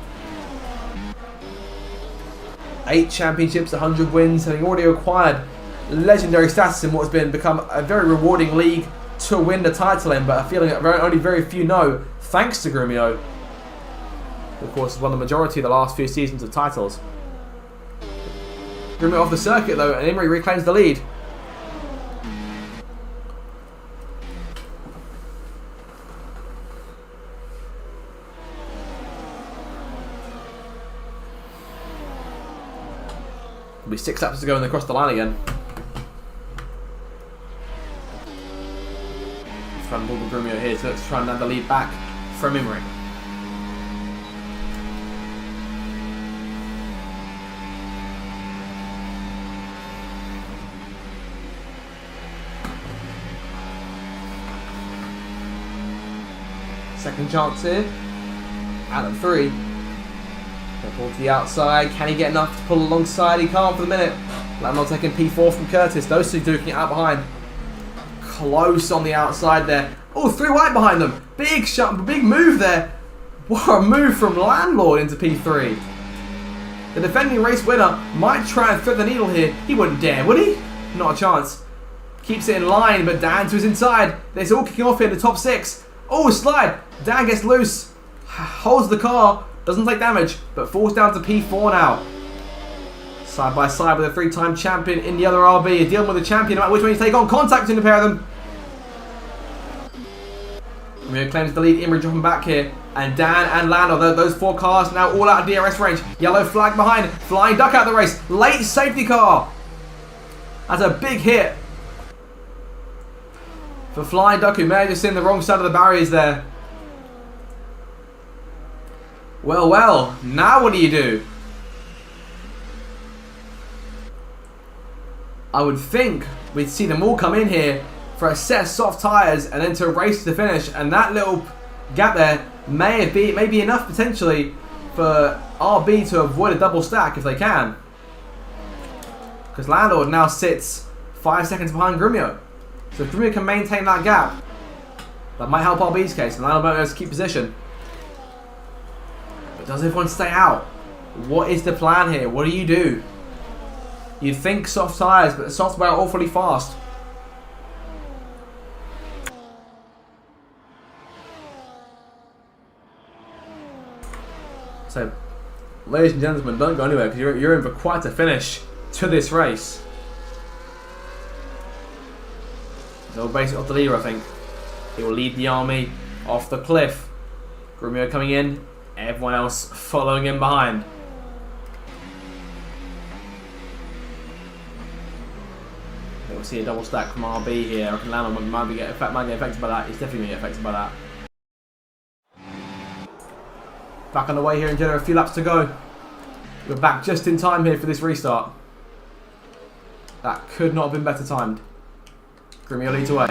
8 championships, 100 wins, having already acquired legendary status in what's become a very rewarding league to win the title in, but a feeling that only very few know, thanks to Grumio. Of course, has won the majority of the last few seasons of titles. Grumio off the circuit though, and Imrie reclaims the lead. It'll be 6 laps to go and they cross the line again. Trying to pull Grumio here, so let's try and have the lead back from Imrie. Second chance here. Out of 3. Pull to the outside. Can he get enough to pull alongside? He can't for the minute. Landlord taking P4 from Curtis. Those two duking it out behind. Close on the outside there. Oh, 3 wide behind them. Big shot, big move there. What a move from Landlord into P3. The defending race winner might try and thread the needle here. He wouldn't dare, would he? Not a chance. Keeps it in line, but Dan to his inside. It's all kicking off here in the top 6. Oh, slide. Dan gets loose. Holds the car. Doesn't take damage, but falls down to P4 now. Side by side with a 3-time champion in the other RB. Dealing with a champion, no matter which one you take on. Contact between the pair of them. Grumio claims the lead. Imrie dropping back here. And Dan and Lando, those 4 cars now all out of DRS range. Yellow flag behind. Flying Duck out of the race. Late safety car. That's a big hit for Flying Duck, who may have just seen the wrong side of the barriers there. Well, well, now what do you do? I would think we'd see them all come in here for a set of soft tyres and then to race to the finish, and that little gap there may be enough potentially for RB to avoid a double stack if they can. Because Landlord now sits 5 seconds behind Grumio. So if Grumio can maintain that gap, that might help RB's case, and Landlord might be able to keep position. But does everyone stay out? What is the plan here? What do you do? You'd think soft tyres, but the softs are awfully fast. So, ladies and gentlemen, don't go anywhere because you're in for quite a finish to this race. So basically off the leader, I think. He will lead the army off the cliff. Grumio coming in, everyone else following him behind. We'll see a double stack from RB here. I reckon Lando might get affected by that. He's definitely going to get affected by that. Back on the way here in Jeddah, a few laps to go. We're back just in time here for this restart. That could not have been better timed. Grumio leads away.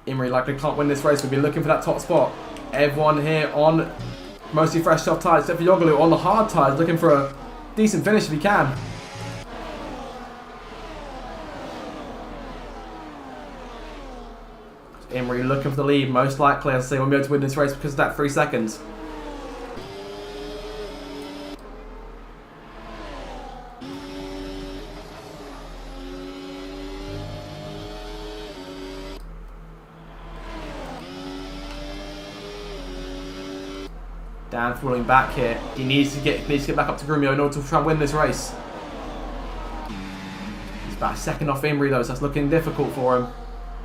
Imrie likely can't win this race. We've been looking for that top spot. Everyone here on mostly fresh soft tyres, except for Yogolu on the hard tyres, looking for a decent finish if he can. Imrie looking for the lead, most likely, as I say, won't be able to win this race because of that 3 seconds. Dan falling back here. He needs to get back up to Grumio in order to try and win this race. He's about a second off Imrie though, so that's looking difficult for him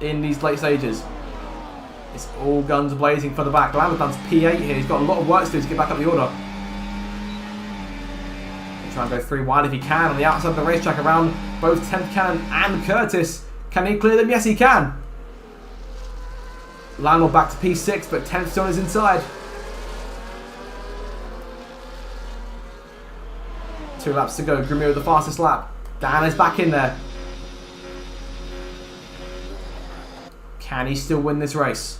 in these late stages. It's all guns blazing for the back. Lambert's P8 here. He's got a lot of work to do to get back up the order. He'll try and go 3 wide if he can on the outside of the racetrack around both 10th Cannon and Curtis. Can he clear them? Yes, he can. Landor back to P6, but 10th Stone is inside. 2 laps to go. Grumio with the fastest lap. Dan is back in there. Can he still win this race?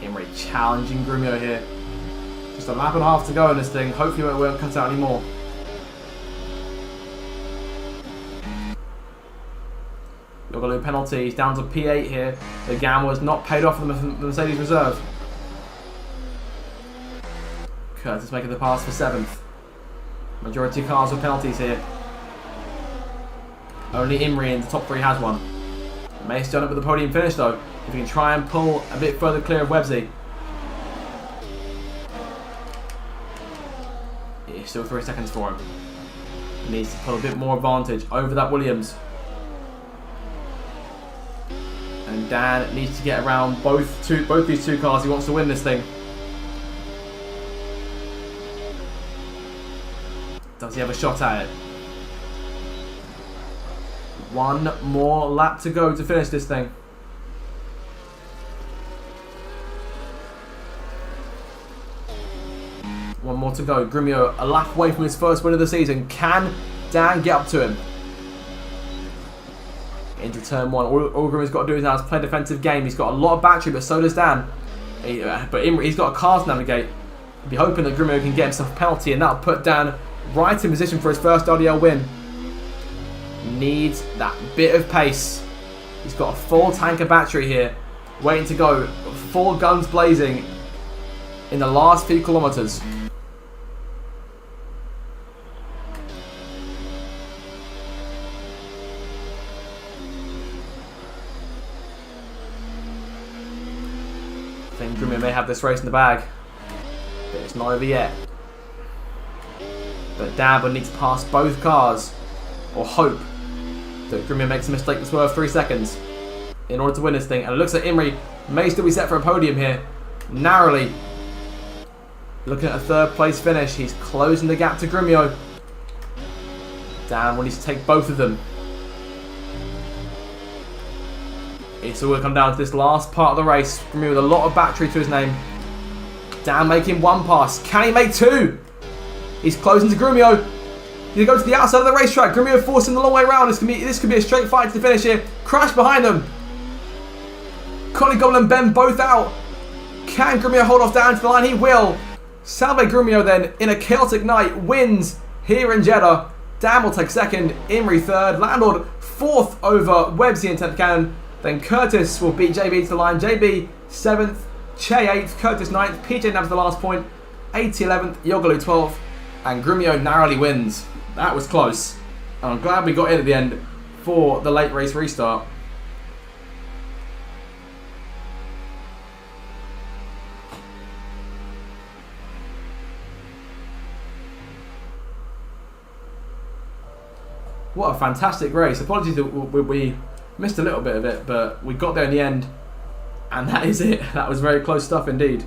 Imrie challenging Grumio here. Just a lap and a half to go in this thing. Hopefully it won't cut out anymore. Yogolu penalty. He's down to P8 here. The gamble has not paid off for the Mercedes reserve. Curtis making the pass for 7th. Majority of cars with penalties here. Only Imrie in the top 3 has one. May still end up with the podium finish though. If he can try and pull a bit further clear of Websy. It's still 3 seconds for him. He needs to pull a bit more advantage over that Williams. And Dan needs to get around both these two cars. He wants to win this thing. Does he have a shot at it? 1 more lap to go to finish this thing. One more to go. Grumio a lap away from his first win of the season. Can Dan get up to him? Into turn 1. All Grumio's got to do is now is play a defensive game. He's got a lot of battery, but so does Dan. But he's got a car to navigate. He'll be hoping that Grumio can get himself a penalty, and that'll put Dan right in position for his first RDL win. Needs that bit of pace. He's got a full tank of battery here, waiting to go. Full guns blazing in the last few kilometers. I think Grumio may have this race in the bag, but it's not over yet. But Dan will need to pass both cars, or hope that Grumio makes a mistake that's worth 3 seconds in order to win this thing. And it looks like Imrie may still be set for a podium here, narrowly. Looking at a 3rd place finish, he's closing the gap to Grumio. Dan will need to take both of them. It's all going to come down to this last part of the race. Grumio with a lot of battery to his name. Dan making 1 pass. Can he make 2? He's closing to Grumio. He's going to go to the outside of the racetrack. Grumio forcing the long way around. This could be a straight fight to the finish here. Crash behind them. Connie Goblin and Ben both out. Can Grumio hold off Dan to the line? He will. Salve Grumio then, in a chaotic night, wins here in Jeddah. Dan will take 2nd. Imrie 3rd. Landlord 4th over Websy and 10th Cannon. Then Curtis will beat JB to the line. JB 7th, Che 8th, Curtis 9th, PJ nabs the last point, 80 11th, Yogalu 12th, and Grumio narrowly wins. That was close. And I'm glad we got in at the end for the late race restart. What a fantastic race. Apologies that we missed a little bit of it, but we got there in the end. And that is it. That was very close stuff indeed.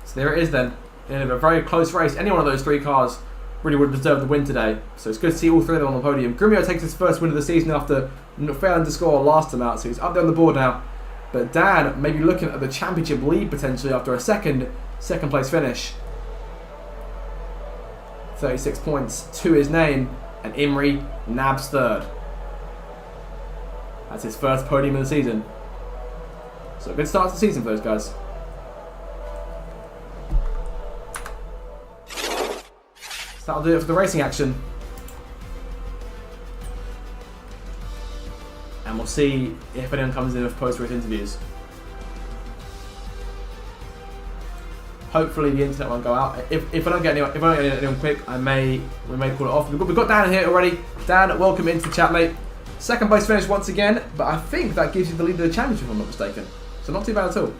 So there it is then. In a very close race. Any one of those 3 cars really would have deserved the win today. So it's good to see all 3 of them on the podium. Grumio takes his first win of the season after failing to score last time out. So he's up there on the board now. But Dan may be looking at the championship lead potentially after a second place finish. 36 points to his name. And Imrie nabs 3rd. That's his first podium of the season. So a good start to the season for those guys. So that'll do it for the racing action. And we'll see if anyone comes in with post-race interviews. Hopefully the internet won't go out. If I don't get anyone quick, we may call it off. We've got Dan here already. Dan, welcome into the chat, mate. 2nd place finish once again, but I think that gives you the lead of the championship if I'm not mistaken. So not too bad at all.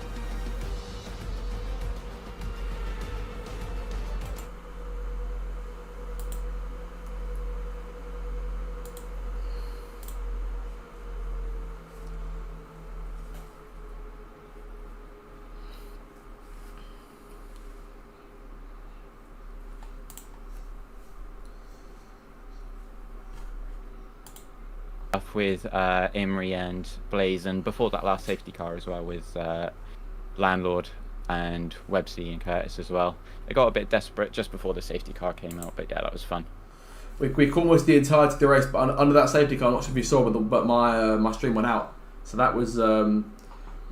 With Imrie and Blaze, and before that last safety car as well with Landlord and Websy and Curtis as well. They got a bit desperate just before the safety car came out, but yeah, that was fun. We almost the entirety of the race, but under that safety car, I'm not sure if you saw, but my stream went out. So that was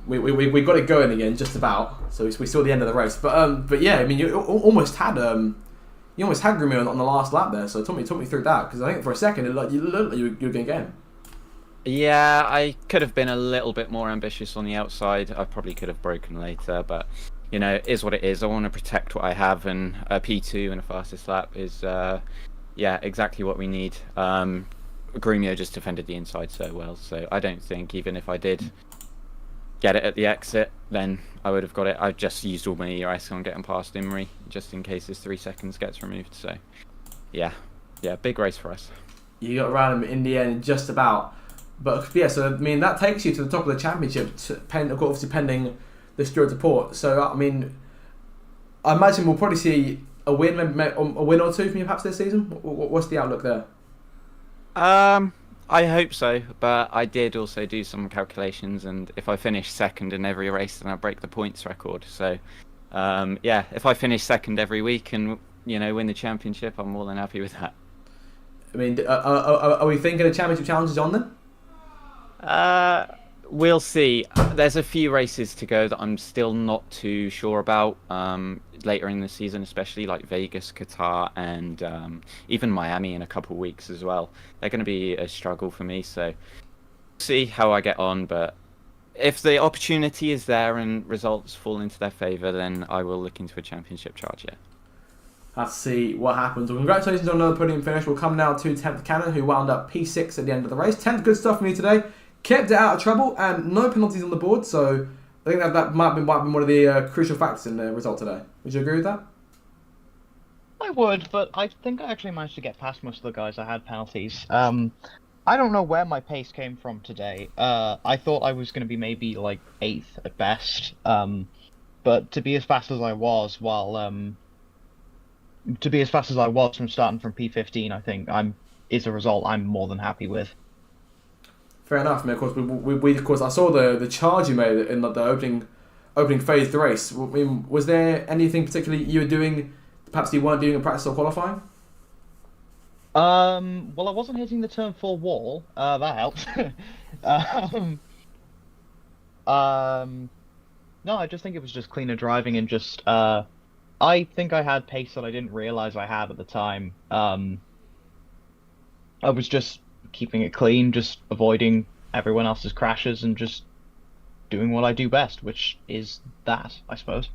we got it going again just about. So we saw the end of the race, but yeah, I mean you almost had Grumio on the last lap there. So talk me through that, because I think for a second you looked like you were going to get him. Yeah, I could have been a little bit more ambitious on the outside. I probably could have broken later, but you know, it is what it is. I want to protect what I have, and a P2 and a fastest lap is yeah, exactly what we need. Grumio just defended the inside so well, so I don't think even if I did get it at the exit, then I would have got it. I just used all my ERS on getting past Imrie, just in case his 3 seconds gets removed. So yeah, big race for us. You got around him in the end just about. But yeah, so I mean that takes you to the top of the championship, obviously pending the Stewart report. So I mean, I imagine we'll probably see a win or 2 from you perhaps this season. What's the outlook there? I hope so, but I did also do some calculations, and if I finish 2nd in every race, then I break the points record. So yeah, if I finish 2nd every week and win the championship, I'm more than happy with that. I mean, are we thinking a championship challenge is on then? We'll see. There's a few races to go that I'm still not too sure about later in the season, especially like Vegas, Qatar, and even Miami in a couple of weeks as well. They're going to be a struggle for me, so see how I get on. But if the opportunity is there and results fall into their favour, then I will look into a championship charge, yeah. Let's see what happens. Well, congratulations on another podium finish. We'll come now to 10th Cannon, who wound up P6 at the end of the race. 10th, good stuff for me today. Kept it out of trouble and no penalties on the board, so I think that might have been one of the crucial factors in the result today. Would you agree with that? I would, but I think I actually managed to get past most of the guys that had penalties. I don't know where my pace came from today. I thought I was going to be maybe like 8th at best, but to be as fast as I was from starting from P15, I think is a result I'm more than happy with. Fair enough. I mean, of course, we of course I saw the charge you made in the opening phase of the race. I mean, was there anything particularly you were doing perhaps you weren't doing in practice or qualifying? Well, I wasn't hitting the turn 4 wall. That helped. um, no, I just think it was just cleaner driving and just, I think I had pace that I didn't realize I had at the time. I was just keeping it clean, just avoiding everyone else's crashes and just doing what I do best, which is that, I suppose.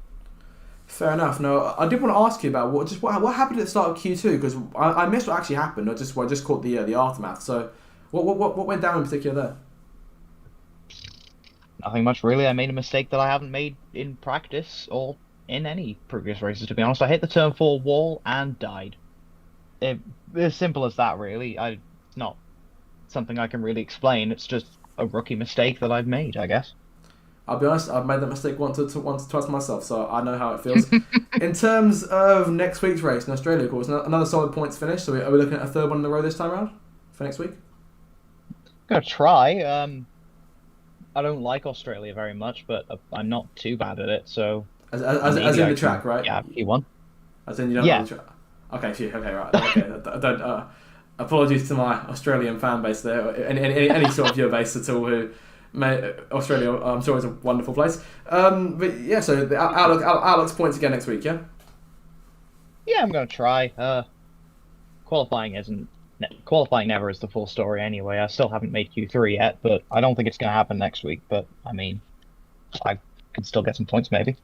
Fair enough. No, I did want to ask you about what happened at the start of Q2 because I missed what actually happened. I just caught the aftermath. So, what went down in particular there? Nothing much really. I made a mistake that I haven't made in practice or in any previous races, to be honest. I hit the turn 4 wall and died. As simple as that, really. It's not something I can really explain. It's just a rookie mistake that I've made, I guess. I'll be honest, I've made that mistake once or twice myself, so I know how it feels. In terms of next week's race in Australia, of course, another solid points finish. So are we looking at a third one in a row this time around for next week? Gonna try. I don't like Australia very much, but I'm not too bad at it, so... As in the track, right? Yeah, P1. As in you don't like the track? Okay, phew, okay, right. Okay, I don't... apologies to my Australian fan base there, any sort of viewer base at all who... Australia, I'm sure, is a wonderful place. But yeah, so the Alex points again next week, yeah? Yeah, I'm going to try. Qualifying never is the full story anyway. I still haven't made Q3 yet, but I don't think it's going to happen next week. But, I mean, I can still get some points maybe.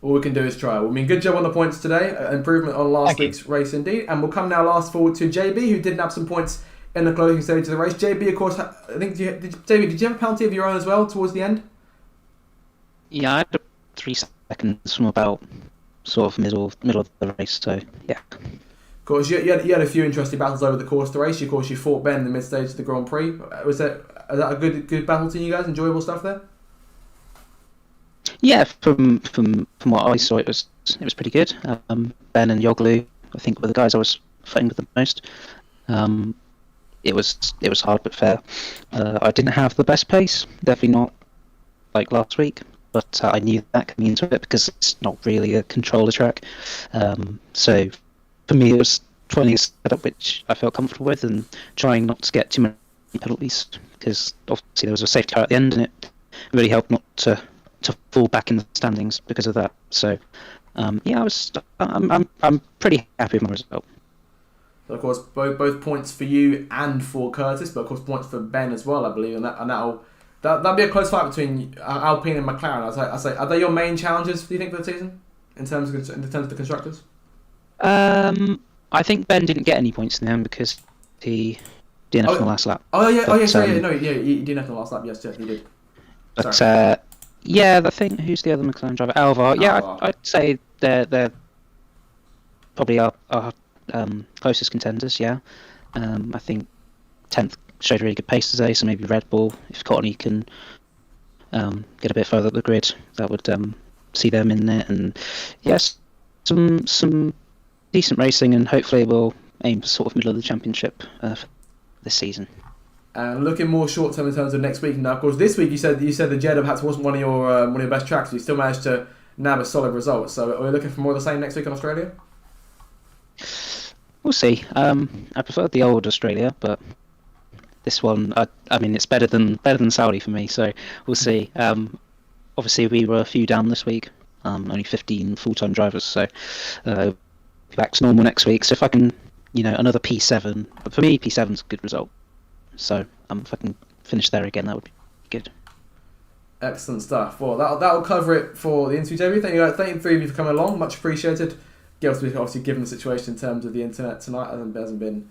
All we can do is try. I mean, good job on the points today. Improvement on last week's race indeed. And we'll come now last forward to JB, who did nab some points in the closing stage of the race. JB, of course, I think, JB, did you have a penalty of your own as well towards the end? Yeah, I had 3 seconds from about sort of middle of the race, so yeah. Of course, you had a few interesting battles over the course of the race. Of course, you fought Ben in the mid-stage of the Grand Prix. Was that a good battle to you guys? Enjoyable stuff there? Yeah, from what I saw, it was pretty good. Ben and Yoglu, I think, were the guys I was fighting with the most. It was hard but fair. I didn't have the best pace, definitely not like last week, but I knew that coming into it because it's not really a controller track. So for me, it was finding a setup which I felt comfortable with and trying not to get too many penalties because obviously there was a safety car at the end and it really helped not to fall back in the standings because of that. So yeah, I'm pretty happy with my result. So of course, both points for you and for Curtis, but of course points for Ben as well, I believe, and that'll be a close fight between Alpine and McLaren. I say, are they your main challenges? Do you think for the season in terms of the constructors? I think Ben didn't get any points in the end because he didn't have the last lap. He didn't have the last lap. Yes, he did. But yeah, I think who's the other McLaren driver? Alvar. Yeah, I'd say they're probably our closest contenders. Yeah, I think 10th showed really good pace today, so maybe Red Bull, if Courtney can get a bit further up the grid, that would see them in there. And yes, some decent racing, and hopefully we'll aim for sort of middle of the championship for this season. And looking more short term in terms of next week. Now, of course, this week you said the Jeddah perhaps wasn't one of your best tracks. But you still managed to nab a solid result. So are we looking for more of the same next week in Australia? We'll see. I preferred the old Australia, but this one, I mean, it's better than Saudi for me. So we'll see. Obviously, we were a few down this week. Only 15 full-time drivers, so back to normal next week. So if I can, another P7. But for me, P7's a good result. So if I can finish there again, that would be good. Excellent stuff. Well, that'll cover it for the interview, JB. Thank you, the three of you for coming along. Much appreciated. Obviously, given the situation in terms of the internet tonight, hasn't been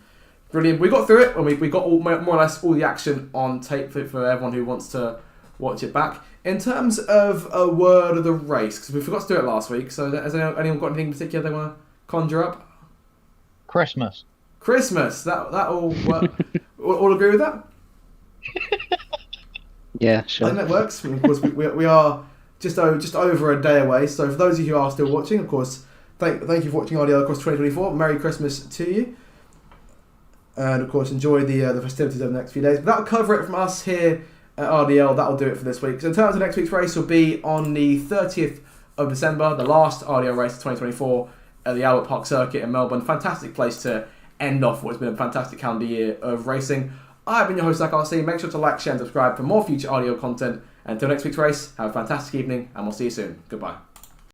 brilliant. We got through it, and we got more or less all the action on tape for everyone who wants to watch it back. In terms of a word of the race, because we forgot to do it last week, so has anyone got anything in particular they want to conjure up? Christmas. That all work. All agree with that? Yeah, sure. I think that works. Of course, we are just over a day away. So for those of you who are still watching, of course, thank you for watching RDL Across 2024. Merry Christmas to you, and of course, enjoy the festivities over the next few days. But that'll cover it from us here at RDL. That'll do it for this week. So in terms of next week's race, will be on the 30th of December, the last RDL race of 2024 at the Albert Park Circuit in Melbourne. Fantastic place to end off what's been a fantastic calendar year of racing. I've been your host, Zach RC. Make sure to like, share and subscribe for more future audio content. Until next week's race, have a fantastic evening and we'll see you soon. Goodbye.